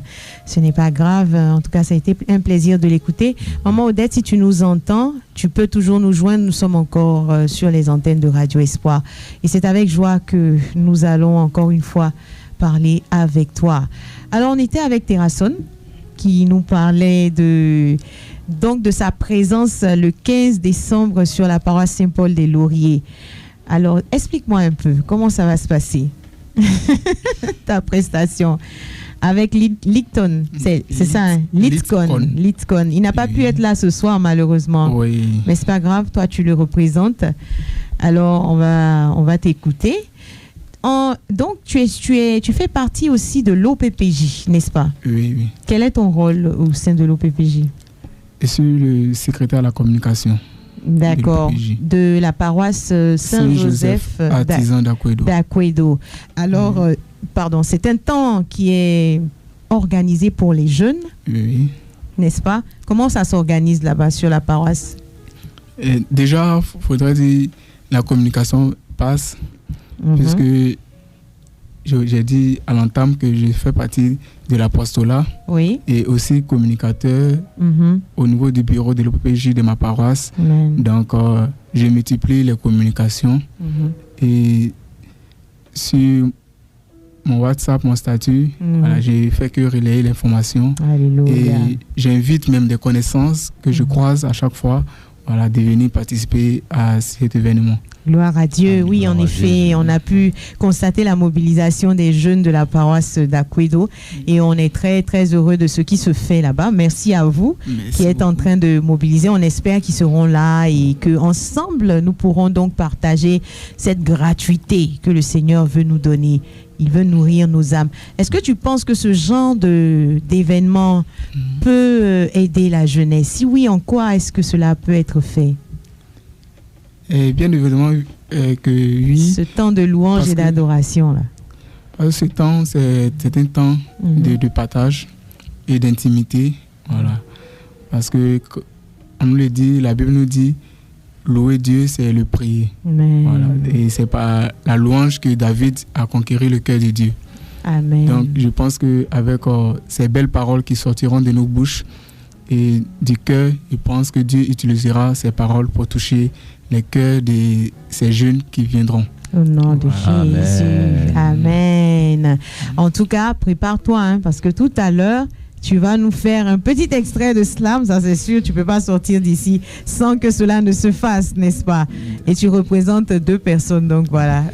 Ce n'est pas grave. En tout cas, ça a été un plaisir de l'écouter. Maman Odette, si tu nous entends, tu peux toujours nous joindre. Nous sommes encore sur les antennes de Radio Espoir. Et c'est avec joie que nous allons encore une fois parler avec toi. Alors, on était avec Terrasson qui nous parlait de sa présence le 15 décembre sur la paroisse Saint-Paul des Lauriers. Alors, explique-moi un peu, comment ça va se passer? Ta prestation avec Litcon, c'est ça, hein? Litcon. Il n'a pas pu être là ce soir malheureusement. Oui. Mais c'est pas grave, toi tu le représentes. Alors on va t'écouter. Donc tu fais partie aussi de l'OPPJ, n'est-ce pas? Oui. Quel est ton rôle au sein de l'OPPJ? Je suis le secrétaire à la communication. D'accord, de la paroisse Saint-Joseph artisan d'Aquedo. Alors, pardon, c'est un temps qui est organisé pour les jeunes, oui. N'est-ce pas? Comment ça s'organise là-bas sur la paroisse? Déjà, il faudrait dire, la communication passe, puisque j'ai dit à l'entame que je fais partie de l'apostolat et aussi communicateur au niveau du bureau de l'OPPJ de ma paroisse. Donc, je multiplie les communications et sur mon WhatsApp, mon statut, voilà, j'ai fait que relayer l'information. Et j'invite même des connaissances que je croise à chaque fois, voilà, de venir participer à cet événement. Gloire à Dieu. Oui, en effet, on a pu constater la mobilisation des jeunes de la paroisse d'Akwedo et on est très, très heureux de ce qui se fait là-bas. Merci à vous qui êtes en train de mobiliser. On espère qu'ils seront là et qu'ensemble, nous pourrons donc partager cette gratuité que le Seigneur veut nous donner. Il veut nourrir nos âmes. Est-ce que tu penses que ce genre d'événement peut aider la jeunesse? Si oui, en quoi est-ce que cela peut être fait? Bien évidemment que oui. Ce temps de louange et d'adoration, là. Ce temps, c'est un temps de partage et d'intimité. Voilà. Parce que, on nous le dit, la Bible nous dit, louer Dieu, c'est le prier. Voilà. Et c'est par la louange que David a conquéri le cœur de Dieu. Amen. Donc, je pense qu'avec ces belles paroles qui sortiront de nos bouches et du cœur, je pense que Dieu utilisera ces paroles pour toucher les cœurs de ces jeunes qui viendront. Au nom de Jésus. Amen. En tout cas, prépare-toi, parce que tout à l'heure, tu vas nous faire un petit extrait de slam, ça c'est sûr, tu ne peux pas sortir d'ici sans que cela ne se fasse, n'est-ce pas? Et tu représentes 2 personnes, donc voilà.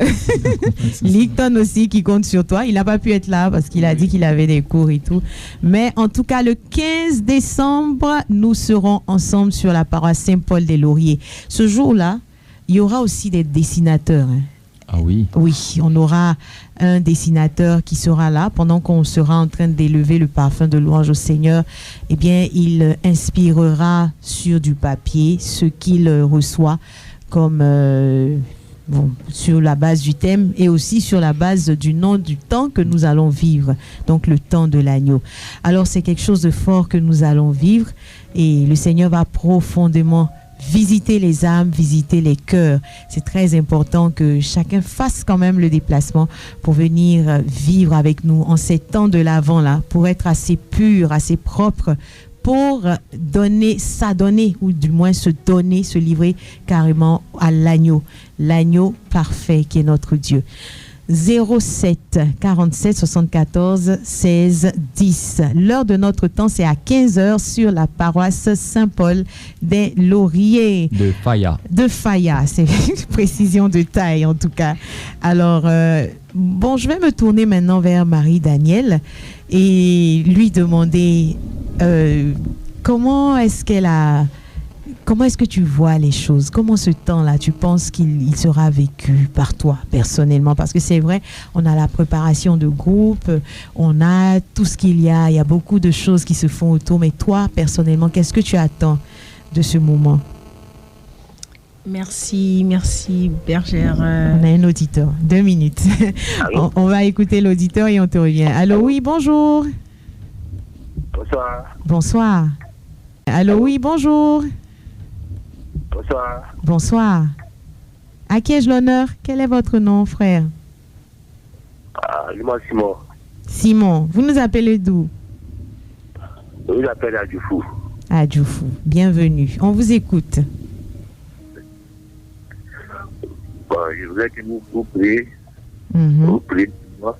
Licton aussi qui compte sur toi, il n'a pas pu être là parce qu'il a dit qu'il avait des cours et tout. Mais en tout cas, le 15 décembre, nous serons ensemble sur la paroisse Saint-Paul-des-Lauriers. Ce jour-là, il y aura aussi des dessinateurs. Ah oui? Oui, on aura un dessinateur qui sera là pendant qu'on sera en train d'élever le parfum de louange au Seigneur. Eh bien, il inspirera sur du papier ce qu'il reçoit comme sur la base du thème et aussi sur la base du nom du temps que nous allons vivre, donc le temps de l'agneau. Alors, c'est quelque chose de fort que nous allons vivre et le Seigneur va profondément visiter les âmes, visiter les cœurs. C'est très important que chacun fasse quand même le déplacement pour venir vivre avec nous en ces temps de l'Avent là, pour être assez pur, assez propre, pour s'adonner, ou du moins se donner, se livrer carrément à l'agneau parfait qui est notre Dieu. 07 47 74 16 10. L'heure de notre temps, c'est à 15h sur la paroisse Saint-Paul des Lauriers. De Faya. De Faya, c'est une précision de taille en tout cas. Alors, je vais me tourner maintenant vers Marie-Danielle et lui demander comment est-ce que tu vois les choses? Comment ce temps-là, tu penses qu'il sera vécu par toi personnellement? Parce que c'est vrai, on a la préparation de groupe, on a tout ce qu'il y a, il y a beaucoup de choses qui se font autour. Mais toi, personnellement, qu'est-ce que tu attends de ce moment? Merci Bergère. On a un auditeur, 2 minutes. on va écouter l'auditeur et on te revient. Allô, oui, bonjour. Bonsoir. Bonsoir. Allô, oui, bonjour. Bonsoir. Bonsoir. À qui ai-je l'honneur? Quel est votre nom, frère? Je m'appelle Simon. Simon, vous nous appelez d'où? Je vous appelle à Djoufou. À Djoufou, bienvenue. On vous écoute. Je voudrais que vous priez. Vous priez pour moi.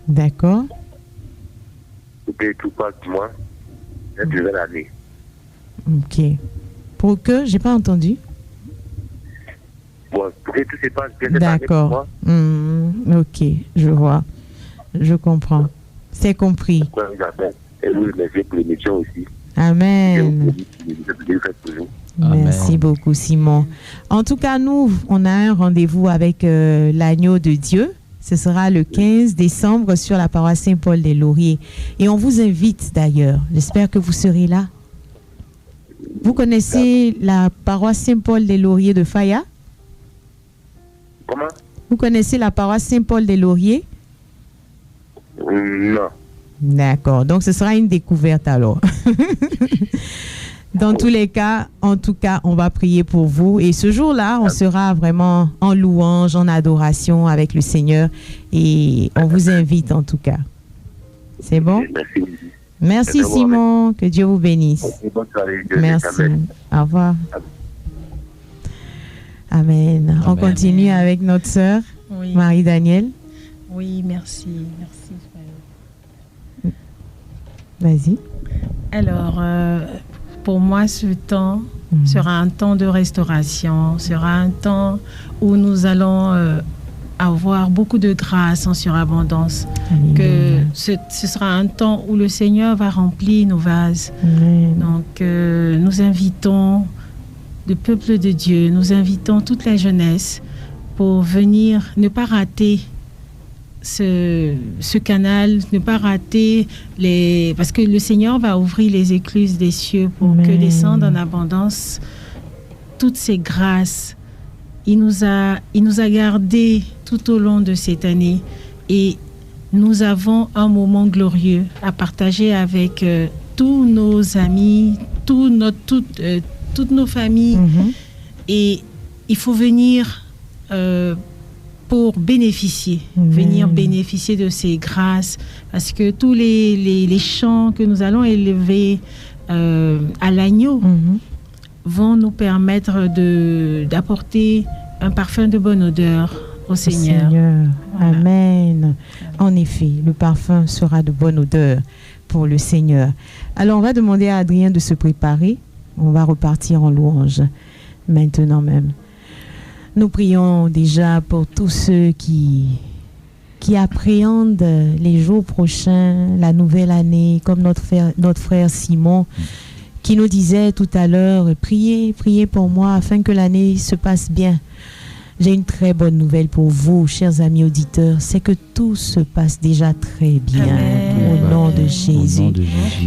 D'accord. Vous priez tout pas pour moi. Cette nouvelle année. Ok. Pour que, j'ai pas entendu. Pour que tout se passe bien cette année pour moi. D'accord. Ok, je vois. Je comprends. C'est compris. Et vous remerciez pour l'émission aussi. Amen. Merci beaucoup, Simon. En tout cas, nous, on a un rendez-vous avec l'agneau de Dieu. Ce sera le 15 décembre sur la paroisse Saint-Paul des Lauriers. Et on vous invite d'ailleurs. J'espère que vous serez là. Vous connaissez la paroisse Saint-Paul des Lauriers de Faya? Comment? Vous connaissez la paroisse Saint-Paul des Lauriers? Non. D'accord. Donc, ce sera une découverte alors. Dans tous les cas, en tout cas, on va prier pour vous. Et ce jour-là, on sera vraiment en louange, en adoration avec le Seigneur. Et on vous invite en tout cas. C'est bon? Merci. Merci Simon. Que Dieu vous bénisse. Merci. Au revoir. Amen. On continue avec notre sœur, Marie-Danielle. Oui, merci. Vas-y. Alors, pour moi, ce temps sera un temps de restauration, sera un temps où nous allons avoir beaucoup de grâce en surabondance. Que ce sera un temps où le Seigneur va remplir nos vases. Donc, nous invitons le peuple de Dieu, nous invitons toute la jeunesse pour venir, ne pas rater ce canal, ne pas rater parce que le Seigneur va ouvrir les écluses des cieux pour que descendent en abondance toutes ces grâces. Il nous a gardés tout au long de cette année et nous avons un moment glorieux à partager avec tous nos amis, toutes nos familles. Et il faut venir pour bénéficier, venir bénéficier de ces grâces, parce que tous les chants que nous allons élever à l'agneau vont nous permettre d'apporter un parfum de bonne odeur au Seigneur. Voilà. Amen. En effet, le parfum sera de bonne odeur pour le Seigneur. Alors, on va demander à Adrien de se préparer. On va repartir en louange maintenant même. Nous prions déjà pour tous ceux qui appréhendent les jours prochains, la nouvelle année, comme notre frère Simon qui nous disait tout à l'heure, priez pour moi afin que l'année se passe bien. J'ai une très bonne nouvelle pour vous, chers amis auditeurs, c'est que tout se passe déjà très bien. Amen. Au nom de Jésus.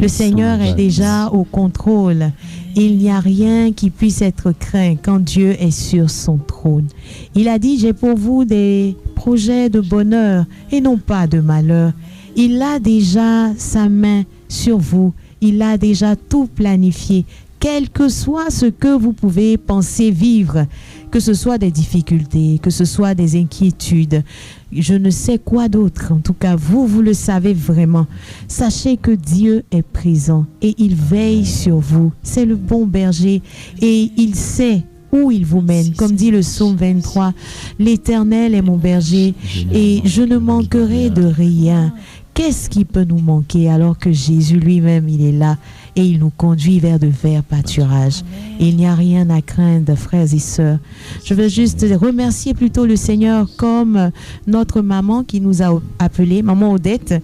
Le Seigneur est déjà au contrôle. Il n'y a rien qui puisse être craint quand Dieu est sur son trône. Il a dit, j'ai pour vous des projets de bonheur et non pas de malheur. Il a déjà sa main sur vous. Il a déjà tout planifié. Quel que soit ce que vous pouvez penser vivre, que ce soit des difficultés, que ce soit des inquiétudes, je ne sais quoi d'autre. En tout cas, vous le savez vraiment. Sachez que Dieu est présent et il veille sur vous. C'est le bon berger et il sait où il vous mène. Comme dit le psaume 23, l'Éternel est mon berger et je ne manquerai de rien. Qu'est-ce qui peut nous manquer alors que Jésus lui-même, il est là et il nous conduit vers de verts pâturages. Il n'y a rien à craindre, frères et sœurs. Je veux juste remercier plutôt le Seigneur comme notre maman qui nous a appelés, maman Odette,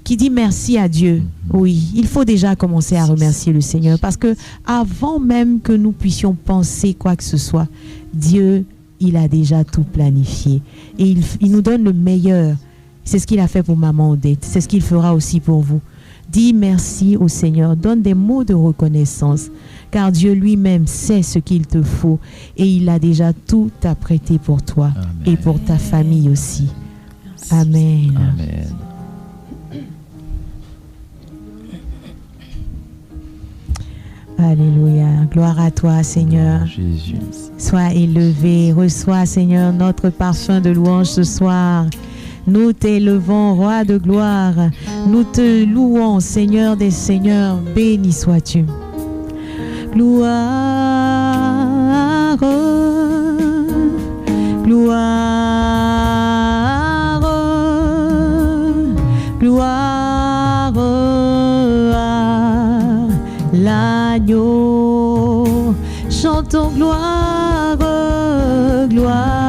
qui dit merci à Dieu. Oui, il faut déjà commencer à remercier le Seigneur parce que avant même que nous puissions penser quoi que ce soit, Dieu, il a déjà tout planifié et il nous donne le meilleur. C'est ce qu'il a fait pour maman Odette. C'est ce qu'il fera aussi pour vous. Dis merci au Seigneur. Donne des mots de reconnaissance. Car Dieu lui-même sait ce qu'il te faut. Et il a déjà tout apprêté pour toi. Amen. Et pour ta famille aussi. Merci. Amen. Amen. Alléluia. Gloire à toi, Seigneur. Jésus. Sois élevé. Reçois, Seigneur, notre parfum de louange ce soir. Nous t'élevons, roi de gloire. Nous te louons, Seigneur des seigneurs. Béni sois-tu. Gloire, gloire, gloire à l'agneau. Chantons gloire, gloire.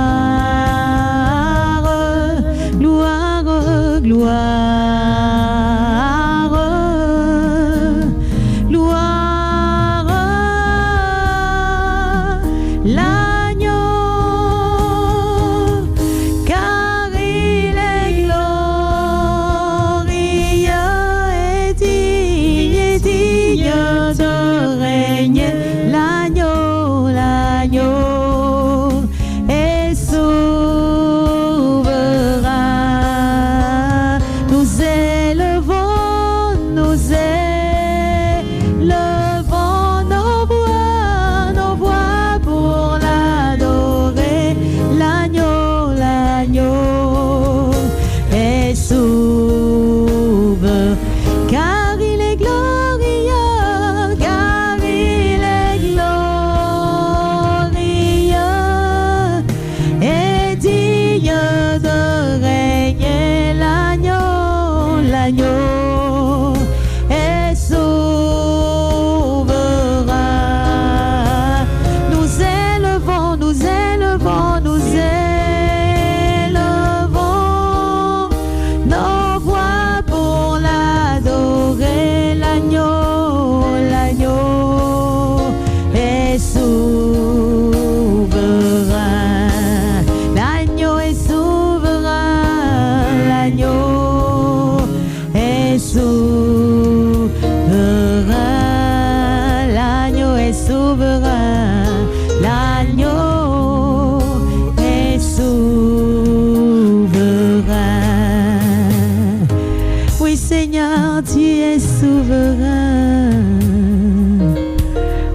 Seigneur, tu es souverain.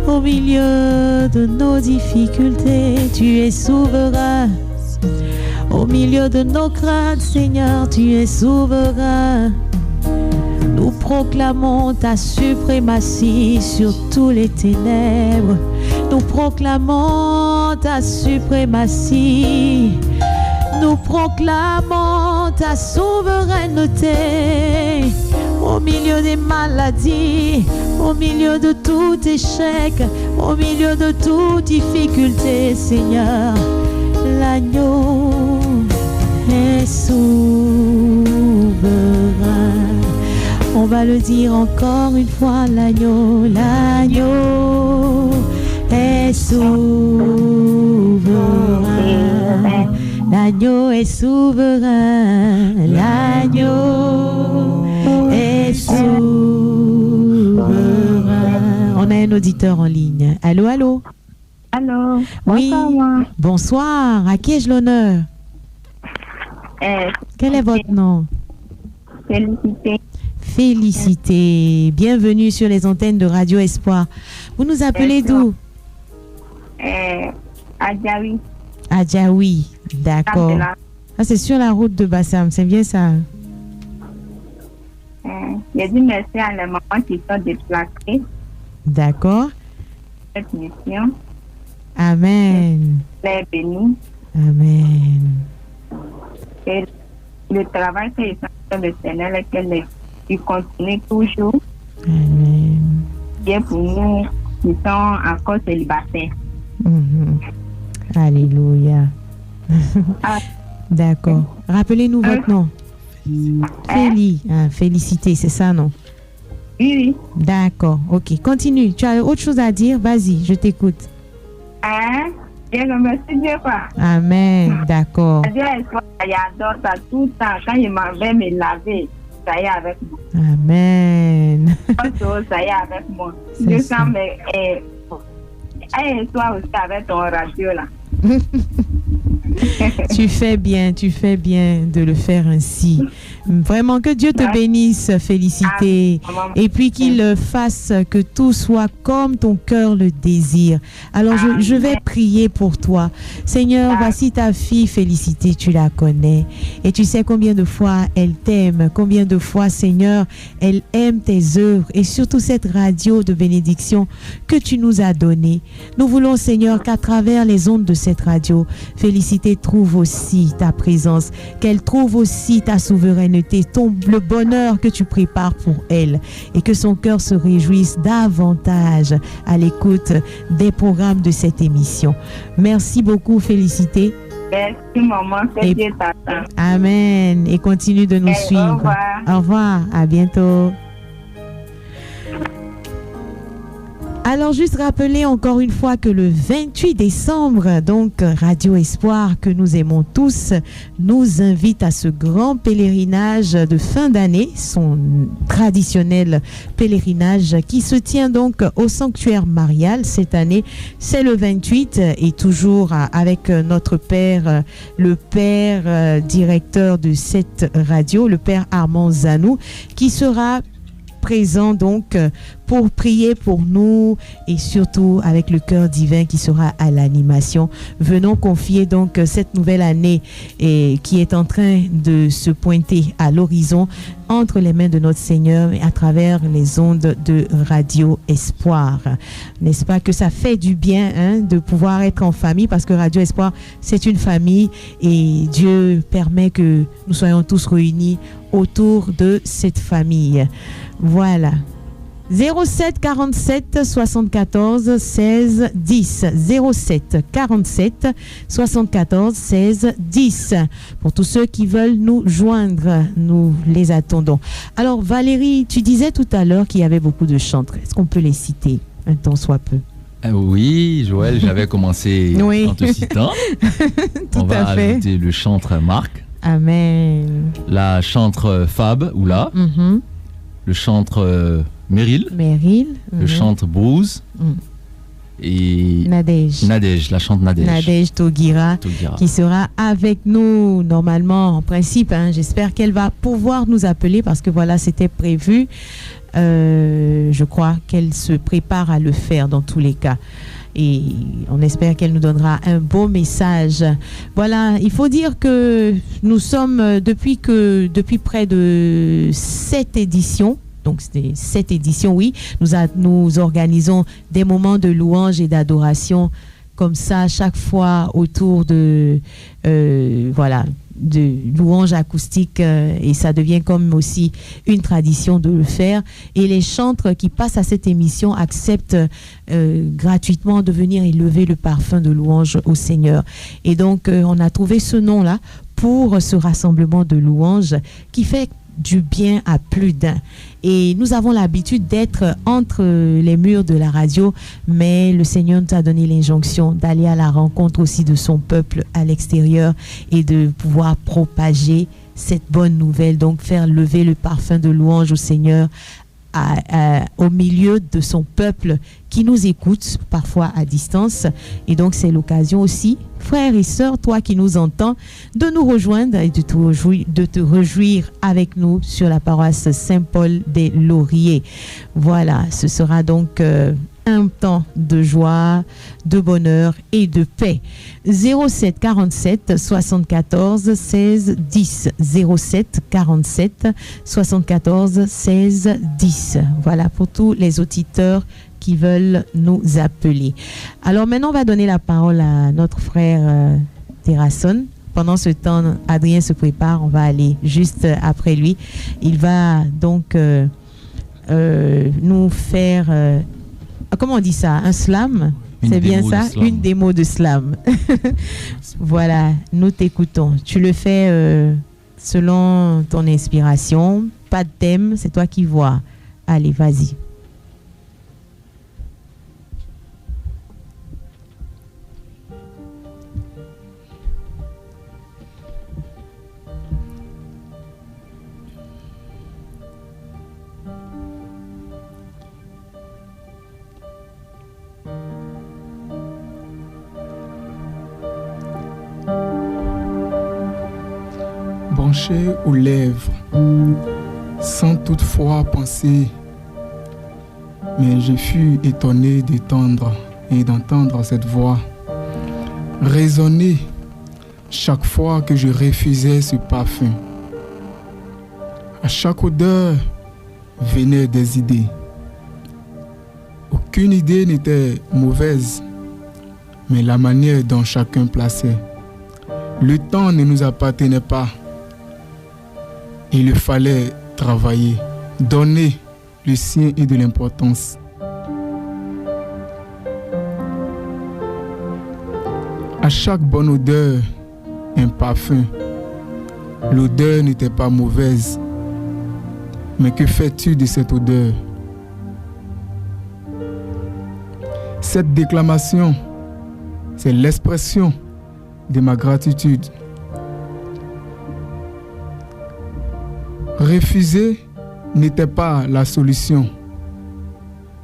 Au milieu de nos difficultés, tu es souverain. Au milieu de nos craintes, Seigneur, tu es souverain. Nous proclamons ta suprématie sur tous les ténèbres. Nous proclamons ta suprématie. Nous proclamons ta souveraineté. Au milieu des maladies, au milieu de tout échec, au milieu de toute difficulté, Seigneur, l'agneau est souverain. On va le dire encore une fois, l'agneau est souverain. L'agneau est souverain. L'agneau est souverain. On a un auditeur en ligne. Allô, allô? Allô? Oui. Bonsoir. Bonsoir. À qui ai-je l'honneur? Quel est votre nom? Félicité. Félicité. Bienvenue sur les antennes de Radio Espoir. Vous nous appelez d'où? Adjaoui. Adjaoui. D'accord. Ah, c'est sur la route de Bassam, c'est bien ça? J'ai dit merci à les mamans qui sont déplacées. D'accord. Cette mission. Amen. Les bénis. Amen. Et le travail que ils font le Seigneur, il continue toujours. Amen. Bien pour nous qui sont encore célibataires. Alléluia. D'accord. Rappelez-nous votre nom. Félicité, c'est ça, non? Oui. D'accord. Ok. Continue. Tu as autre chose à dire? Vas-y, je t'écoute. Je remercie Dieu, quoi. Amen. D'accord. Dieu adore ça tout le temps. Quand il m'en va me laver, ça y est avec moi. Amen. Ça y est avec moi. Je sens, mais toi aussi avec ton radio là. Tu fais bien de le faire ainsi. Vraiment, que Dieu te bénisse, Félicité. Et puis qu'il fasse que tout soit comme ton cœur le désire. Alors, je vais prier pour toi. Seigneur, voici ta fille, Félicité, tu la connais. Et tu sais combien de fois elle t'aime, combien de fois, Seigneur, elle aime tes œuvres et surtout cette radio de bénédiction que tu nous as donnée. Nous voulons, Seigneur, qu'à travers les ondes de cette radio, Félicité trouve aussi ta présence, qu'elle trouve aussi ta souveraineté, le bonheur que tu prépares pour elle et que son cœur se réjouisse davantage à l'écoute des programmes de cette émission. Merci beaucoup, Félicité. Merci, maman. Que Dieu t'attend. Amen. Et continue de nous suivre. Au revoir. Au revoir. À bientôt. Alors, juste rappeler encore une fois que le 28 décembre, donc Radio Espoir, que nous aimons tous, nous invite à ce grand pèlerinage de fin d'année, son traditionnel pèlerinage qui se tient donc au sanctuaire marial cette année. C'est le 28 et toujours avec notre père, le père directeur de cette radio, le père Armand Zanou, qui sera présent donc pour prier pour nous et surtout avec le cœur divin qui sera à l'animation. Venons confier donc cette nouvelle année et qui est en train de se pointer à l'horizon entre les mains de notre Seigneur et à travers les ondes de Radio Espoir. N'est-ce pas que ça fait du bien de pouvoir être en famille, parce que Radio Espoir, c'est une famille et Dieu permet que nous soyons tous réunis autour de cette famille. Voilà. 07 47 74 16 10. 07 47 74 16 10. Pour tous ceux qui veulent nous joindre, nous les attendons. Alors Valérie, tu disais tout à l'heure qu'il y avait beaucoup de chantres. Est-ce qu'on peut les citer un tant soit peu? Oui, Joël, j'avais commencé en te citant. On va ajouter le chantre Marc. Amen. La chantre Fab, Oula. Le chantre Meryl. Meryl. Le chantre Bruce. et Nadège, la chante Nadège. Nadège Togira, qui sera avec nous normalement en principe. J'espère qu'elle va pouvoir nous appeler parce que voilà, c'était prévu. Je crois qu'elle se prépare à le faire dans tous les cas. Et on espère qu'elle nous donnera un beau message. Voilà, il faut dire que nous sommes depuis près de 7 éditions. Donc, c'est 7 éditions, oui. Nous organisons des moments de louange et d'adoration comme ça, chaque fois autour de louange acoustique. Et ça devient comme aussi une tradition de le faire. Et les chantres qui passent à cette émission acceptent gratuitement de venir élever le parfum de louange au Seigneur. Et donc, on a trouvé ce nom-là pour ce rassemblement de louange qui fait du bien à plus d'un. Et nous avons l'habitude d'être entre les murs de la radio, mais le Seigneur nous a donné l'injonction d'aller à la rencontre aussi de son peuple à l'extérieur et de pouvoir propager cette bonne nouvelle, donc faire lever le parfum de louange au Seigneur au milieu de son peuple qui nous écoute parfois à distance. Et donc c'est l'occasion aussi, frères et sœurs, toi qui nous entends, de nous rejoindre et de te réjouir avec nous sur la paroisse Saint-Paul des Lauriers. Voilà, ce sera donc un temps de joie, de bonheur et de paix. 07 47 74 16 10. 07 47 74 16 10. Voilà pour tous les auditeurs qui veulent nous appeler. Alors maintenant, on va donner la parole à notre frère Terrasson. Pendant ce temps, Adrien se prépare. On va aller juste après lui. Il va donc nous faire... comment on dit ça? Un slam? C'est bien ça? Une démo de slam. Voilà, nous t'écoutons. Tu le fais selon ton inspiration. Pas de thème, c'est toi qui vois. Allez, vas-y. Branché aux lèvres, sans toutefois penser, mais je fus étonné d'entendre cette voix résonner chaque fois que je refusais ce parfum. À chaque odeur venaient des idées. Aucune idée n'était mauvaise, mais la manière dont chacun plaçait. Le temps ne nous appartenait pas. Il fallait travailler, donner le sien et de l'importance. À chaque bonne odeur, un parfum. L'odeur n'était pas mauvaise. Mais que fais-tu de cette odeur? Cette déclamation, c'est l'expression de ma gratitude. Refuser n'était pas la solution.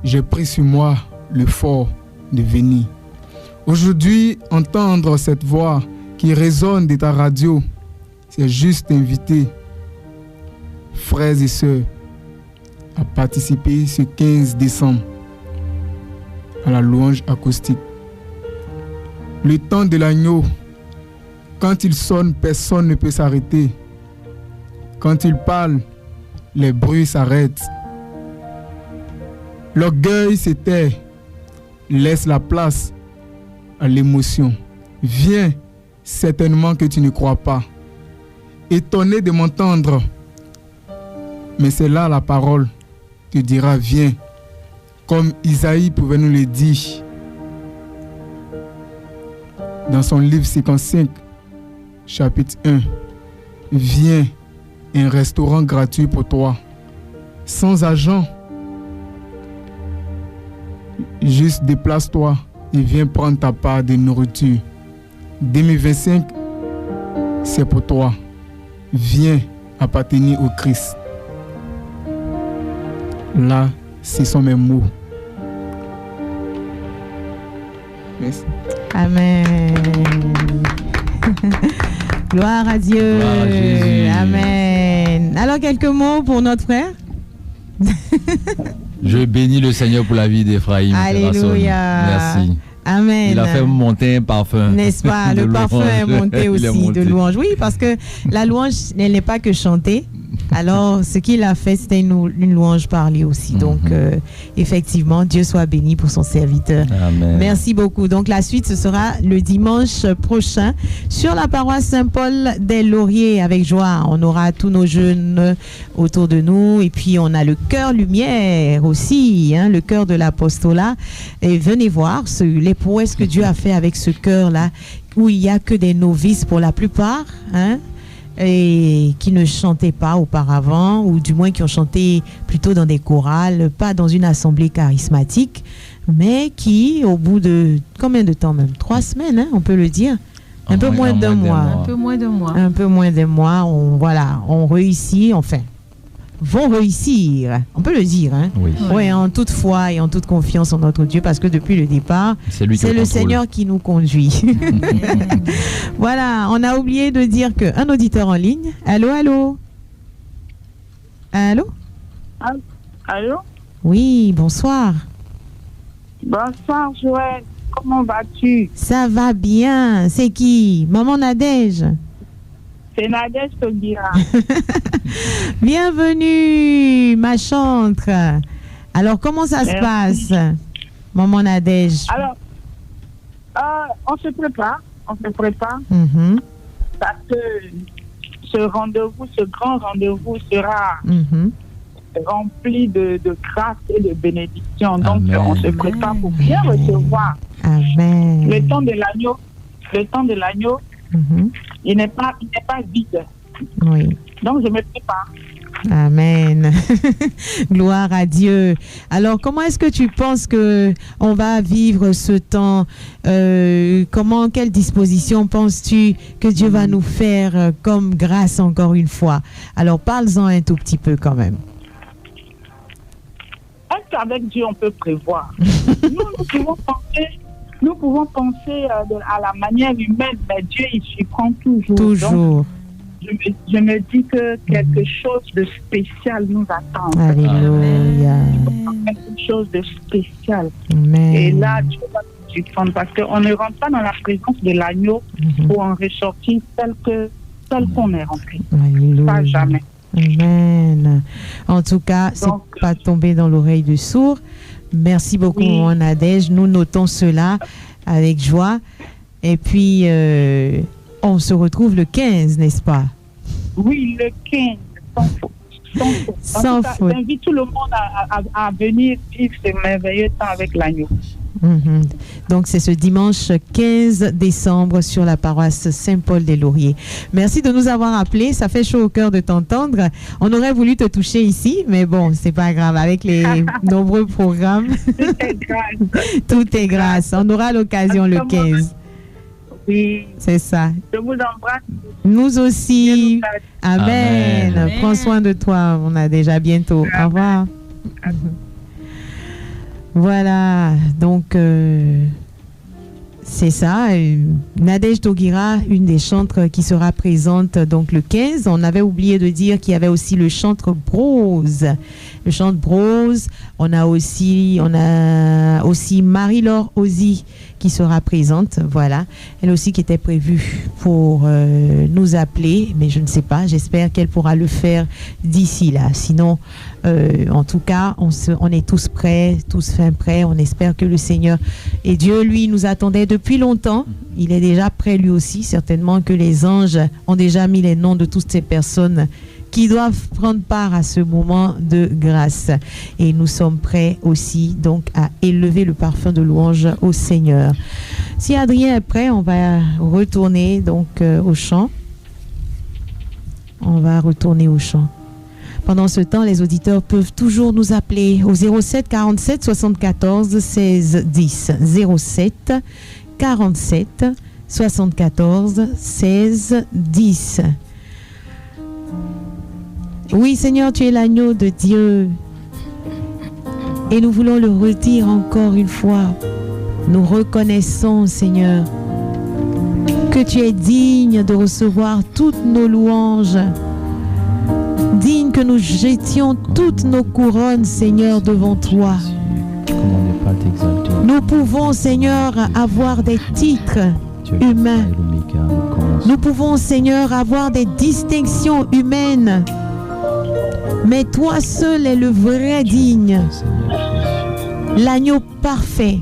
J'ai pris sur moi l'effort de venir. Aujourd'hui, entendre cette voix qui résonne de ta radio, c'est juste inviter frères et sœurs à participer ce 15 décembre à la louange acoustique. Le temps de l'agneau, quand il sonne, personne ne peut s'arrêter. Quand il parle, les bruits s'arrêtent. L'orgueil s'éteint, laisse la place à l'émotion. Viens, certainement que tu ne crois pas. Étonné de m'entendre, mais c'est là la parole te dira viens, comme Isaïe pouvait nous le dire dans son livre 55, chapitre 1. Viens, un restaurant gratuit pour toi, sans argent. Juste déplace-toi et viens prendre ta part de nourriture. 2025, c'est pour toi. Viens appartenir au Christ. Là, ce sont mes mots. Merci. Amen. Gloire à Dieu. Gloire à Jésus. Amen. Alors, quelques mots pour notre frère. Je bénis le Seigneur pour la vie d'Ephraïm. Alléluia. Merci. Amen. Il a fait monter un parfum. N'est-ce pas? Le parfum est monté aussi de louange. Oui, parce que la louange, elle n'est pas que chantée. Alors, ce qu'il a fait, c'était une louange par lui aussi. Donc, effectivement, Dieu soit béni pour son serviteur. Amen. Merci beaucoup. Donc, la suite, ce sera le dimanche prochain sur la paroisse Saint-Paul des Lauriers avec joie. On aura tous nos jeunes autour de nous. Et puis, on a le cœur lumière aussi, hein, le cœur de l'apostolat. Et venez voir les prouesses que Dieu a fait avec ce cœur-là, où il n'y a que des novices pour la plupart, hein, et qui ne chantaient pas auparavant, ou du moins qui ont chanté plutôt dans des chorales, pas dans une assemblée charismatique, mais qui, au bout de combien de temps même? 3 semaines, hein, on peut le dire. Un peu moins d'un mois. Un peu moins d'un mois. Un peu moins d'un mois, on réussit, enfin, vont réussir, on peut le dire, hein? Oui. Ouais, en toute foi et en toute confiance en notre Dieu, parce que depuis le départ, c'est le Seigneur qui nous conduit. Voilà, on a oublié de dire qu'un auditeur en ligne. Allô, allô? Allô? Allô? Oui, bonsoir. Bonsoir, Joël. Comment vas-tu? Ça va bien. C'est qui? Maman Nadège? C'est Nadège Togira. Bienvenue, ma chantre. Alors, comment ça se passe, Maman Nadège? Alors, on se prépare. Parce que ce rendez-vous, ce grand rendez-vous sera rempli de grâce et de bénédiction. Donc, on se prépare pour bien recevoir. Amen. Le temps de l'agneau, il n'est pas vide. Oui. Donc, je me prépare. Amen. Gloire à Dieu. Alors, comment est-ce que tu penses que on va vivre ce temps? Quelle disposition penses-tu que Dieu va nous faire comme grâce encore une fois? Alors, parle-en un tout petit peu quand même. Est-ce qu'avec Dieu, on peut prévoir? Nous pouvons penser à la manière humaine, mais Dieu, il s'y prend toujours. Toujours. Donc, je me dis que quelque chose de spécial nous attend. Alléluia. Quelque chose de spécial. Amen. Et là, Dieu va nous y prendre parce qu'on ne rentre pas dans la présence de l'agneau pour en ressortir tel qu'on est rentré. Alléluia. Pas jamais. Amen. En tout cas, c'est pas tombé dans l'oreille du sourd. Merci beaucoup, Nadège. Nous notons cela avec joie. Et puis, on se retrouve le 15, n'est-ce pas? Oui, le 15, sans faute. J'invite tout le monde à venir vivre ce merveilleux temps avec l'agneau. Donc, c'est ce dimanche 15 décembre sur la paroisse Saint-Paul des Lauriers. Merci de nous avoir appelés. Ça fait chaud au cœur de t'entendre. On aurait voulu te toucher ici, mais bon, c'est pas grave. Avec les nombreux programmes, tout est grâce. On aura l'occasion le 15. Oui. C'est ça. Je vous embrasse. Nous aussi. Amen. Amen. Prends soin de toi. On a déjà bientôt. Amen. Au revoir. Voilà. Donc, c'est ça. Nadège Togira, une des chantres qui sera présente donc le 15. On avait oublié de dire qu'il y avait aussi le chantre Brose. Le chantre Brose. On a aussi Marie-Laure Ozzy qui sera présente, voilà. Elle aussi qui était prévue pour nous appeler, mais je ne sais pas, j'espère qu'elle pourra le faire d'ici là. Sinon, en tout cas, on est tous prêts, tous fin prêts. On espère que le Seigneur et Dieu, lui, nous attendait depuis longtemps. Il est déjà prêt lui aussi, certainement que les anges ont déjà mis les noms de toutes ces personnes qui doivent prendre part à ce moment de grâce. Et nous sommes prêts aussi donc à élever le parfum de louange au Seigneur. Si Adrien est prêt, on va retourner donc au chant. On va retourner au chant. Pendant ce temps, les auditeurs peuvent toujours nous appeler au 07 47 74 16 10. 07 47 74 16 10. Oui, Seigneur, tu es l'agneau de Dieu. Et nous voulons le redire encore une fois. Nous reconnaissons, Seigneur, que tu es digne de recevoir toutes nos louanges, digne que nous jetions toutes nos couronnes, Seigneur, devant toi. Nous pouvons, Seigneur, avoir des titres humains. Nous pouvons, Seigneur, avoir des distinctions humaines. Mais toi seul est le vrai digne, l'agneau parfait,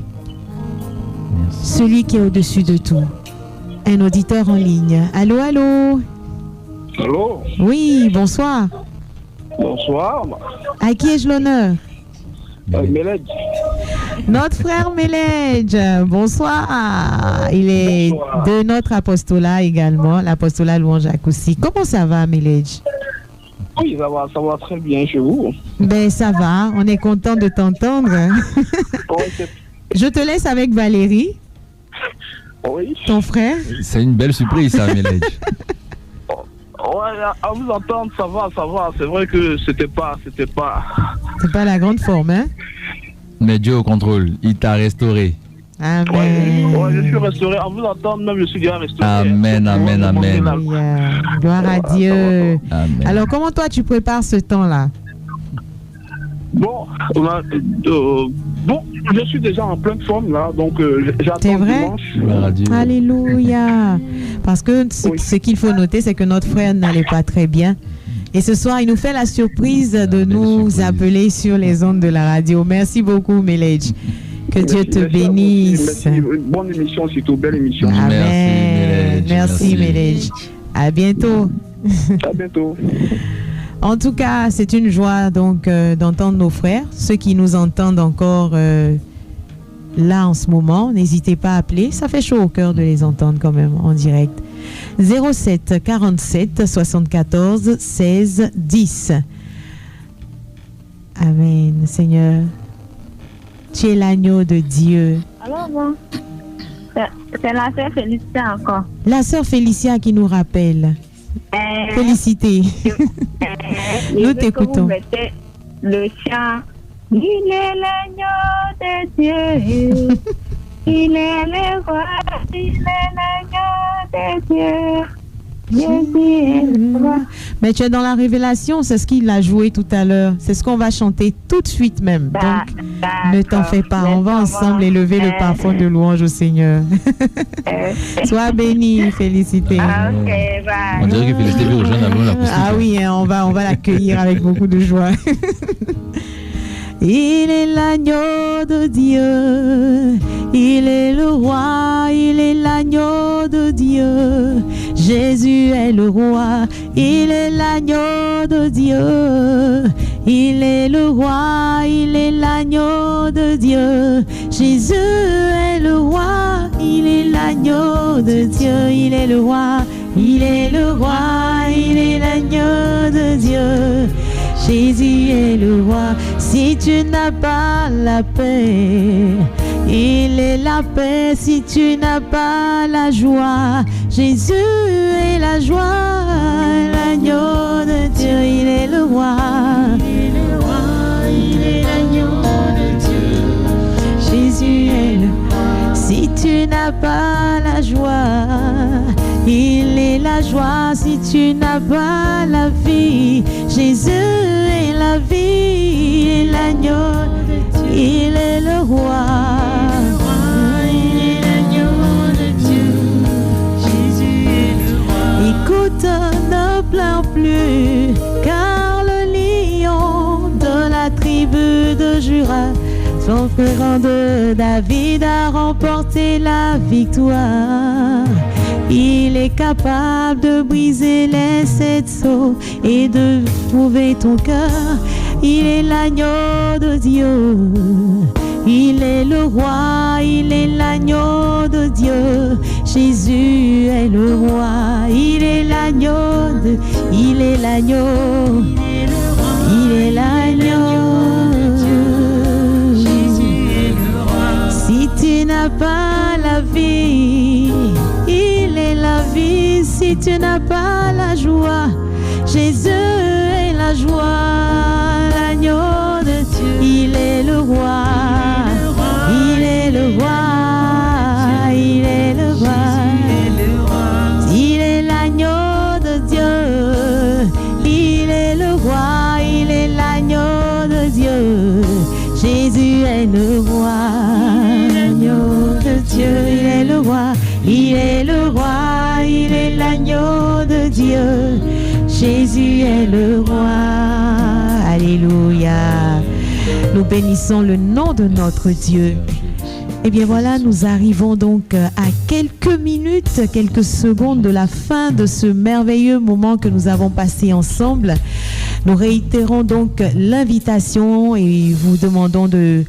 celui qui est au-dessus de tout. Un auditeur en ligne. Allô, allô? Allô? Oui, bonsoir. Bonsoir. À qui ai-je l'honneur? Meledj. Notre frère Meledj, bonsoir. Il est de notre apostolat également, l'apostolat Louange Acoustique. Comment ça va, Meledj? Oui, ça va très bien chez vous. Ben, ça va, on est content de t'entendre. Je te laisse avec Valérie. Oui. Ton frère. C'est une belle surprise, ça, Meledj. Ouais, à vous entendre, ça va. C'est vrai que c'était pas. C'est pas la grande forme, hein? Mais Dieu au contrôle, il t'a restauré. Amen. Ouais, je suis restauré. À vous entendre, même je suis déjà restauré. Amen. Gloire à Dieu. Amen. Alors, comment toi tu prépares ce temps-là? Bon, je suis déjà en pleine forme là, donc j'attends. C'est vrai? Dimanche. Alléluia. Parce que ce qu'il faut noter, c'est que notre frère n'allait pas très bien. Et ce soir, il nous fait la surprise de nous appeler sur les ondes de la radio. Merci beaucoup, Meledj. Que Dieu te bénisse. Merci. Bonne émission, surtout belle émission. Amen. Merci, Meledj. À bientôt. À bientôt. En tout cas, c'est une joie donc d'entendre nos frères, ceux qui nous entendent encore là en ce moment. N'hésitez pas à appeler, ça fait chaud au cœur de les entendre quand même en direct. 07 47 74 16 10. Amen, Seigneur. Tu es l'agneau de Dieu. Alors bon, c'est la sœur Félicia encore. La sœur Félicia qui nous rappelle. Félicité. Nous t'écoutons. Vous mettez le chant. Il est l'agneau de Dieu. Il est le roi. Il est l'agneau de Dieu. Mais tu es dans la révélation, c'est ce qu'il a joué tout à l'heure. C'est ce qu'on va chanter tout de suite même. Donc, ne t'en fais pas. On va ensemble élever le parfum de louange au Seigneur. Sois béni, félicité. On dirait que Félicité veut rejoindre la Louange Acoustique. Ah oui, hein, on va l'accueillir avec beaucoup de joie. Il est l'agneau de Dieu, il est le roi, il est l'agneau de Dieu. Jésus est le roi, il est l'agneau de Dieu. Il est le roi, il est l'agneau de Dieu. Jésus est le roi, il est l'agneau de Dieu. Il est le roi, il est le roi, il est l'agneau de Dieu. Jésus est le roi. Si tu n'as pas la paix, il est la paix. Si tu n'as pas la joie, Jésus est la joie. L'agneau de Dieu, il est le roi. Il est le roi, il est l'agneau de Dieu. Jésus est le roi. Si tu n'as pas la joie, il est la joie. Si tu n'as pas la vie, Jésus est la vie. L'agneau de Dieu, il est le roi. Il est l'agneau de Dieu. Jésus est le roi. Écoute, ne pleure plus, car le lion de la tribu de Juda, son frère de David, a remporté la victoire. Il est capable de briser les 7 sceaux et de trouver ton cœur. Il est l'agneau de Dieu. Il est le roi, il est l'agneau de Dieu. Jésus est le roi, il est l'agneau de... Il est l'agneau. Il est l'agneau de Dieu. Jésus est le roi. Si tu n'as pas la vie, il est la vie. Si tu n'as pas la joie, Jésus est la joie. L'agneau de Dieu, il est le roi. Il est le roi. Jésus est le roi. Alléluia. Nous bénissons le nom de notre Dieu. Eh bien voilà, nous arrivons donc à quelques minutes, quelques secondes de la fin de ce merveilleux moment que nous avons passé ensemble. Nous réitérons donc l'invitation et vous demandons de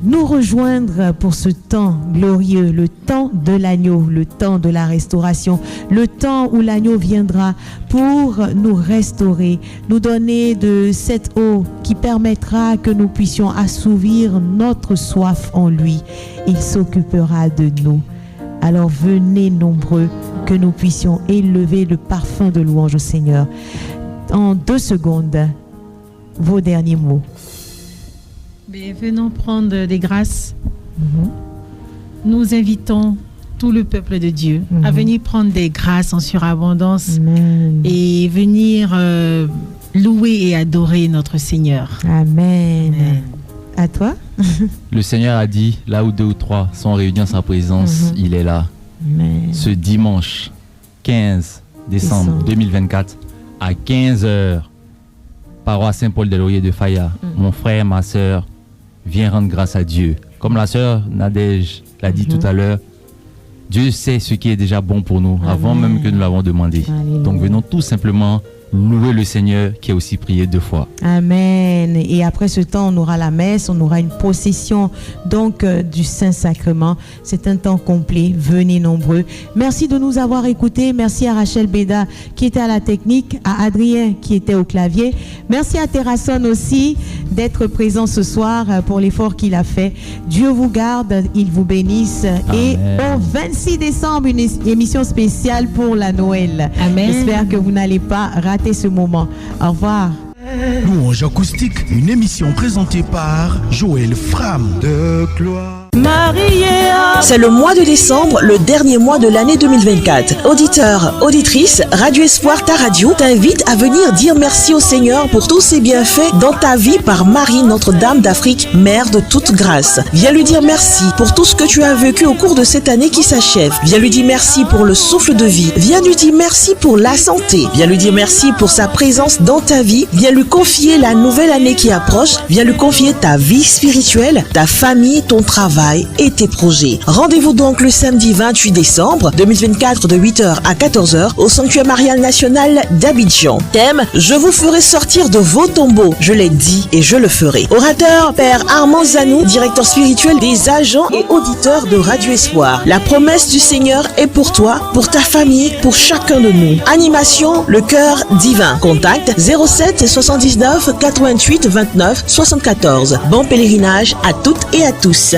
nous rejoindre pour ce temps glorieux, le temps de l'agneau, le temps de la restauration, le temps où l'agneau viendra pour nous restaurer, nous donner de cette eau qui permettra que nous puissions assouvir notre soif en lui. Il s'occupera de nous. Alors venez nombreux que nous puissions élever le parfum de louange au Seigneur. En 2 secondes, vos derniers mots. Mais venons prendre des grâces. Nous invitons tout le peuple de Dieu à venir prendre des grâces en surabondance et venir louer et adorer notre Seigneur. Amen. À toi. Le Seigneur a dit, là où 2 ou 3 sont réunis en sa présence, il est là. Amen. Ce dimanche 15 décembre 2024 à 15h, paroisse Saint-Paul-des-Lauriers de Faya, mon frère, ma soeur, viens rendre grâce à Dieu. Comme la sœur Nadège l'a dit tout à l'heure, Dieu sait ce qui est déjà bon pour nous, avant même que nous l'avons demandé. Alléluia. Donc venons tout simplement louer le Seigneur qui a aussi prié 2 fois. Amen. Et après ce temps, on aura la messe, on aura une procession donc du Saint-Sacrement. C'est un temps complet. Venez nombreux. Merci de nous avoir écoutés. Merci à Rachel Beda qui était à la technique, à Adrien qui était au clavier. Merci à Terrasson aussi d'être présent ce soir pour l'effort qu'il a fait. Dieu vous garde, il vous bénisse. Amen. Et au 26 décembre, une émission spéciale pour la Noël. Amen. J'espère que vous n'allez pas rater ce moment. Au revoir. Louange acoustique, une émission présentée par Joël Fram. De gloire. C'est le mois de décembre, le dernier mois de l'année 2024. Auditeurs, auditrices, Radio Espoir, ta radio, t'invite à venir dire merci au Seigneur pour tous ses bienfaits dans ta vie par Marie, Notre-Dame d'Afrique, Mère de toute grâce. Viens lui dire merci pour tout ce que tu as vécu au cours de cette année qui s'achève. Viens lui dire merci pour le souffle de vie. Viens lui dire merci pour la santé. Viens lui dire merci pour sa présence dans ta vie. Viens lui confier la nouvelle année qui approche. Viens lui confier ta vie spirituelle, ta famille, ton travail et tes projets. Rendez-vous donc le samedi 28 décembre 2024 de 8h à 14h au Sanctuaire Marial National d'Abidjan. Thème: je vous ferai sortir de vos tombeaux. Je l'ai dit et je le ferai. Orateur: Père Armand Zanou, directeur spirituel des agents et auditeurs de Radio Espoir. La promesse du Seigneur est pour toi, pour ta famille, pour chacun de nous. Animation: le cœur divin. Contact 07 79 88 29 74. Bon pèlerinage à toutes et à tous.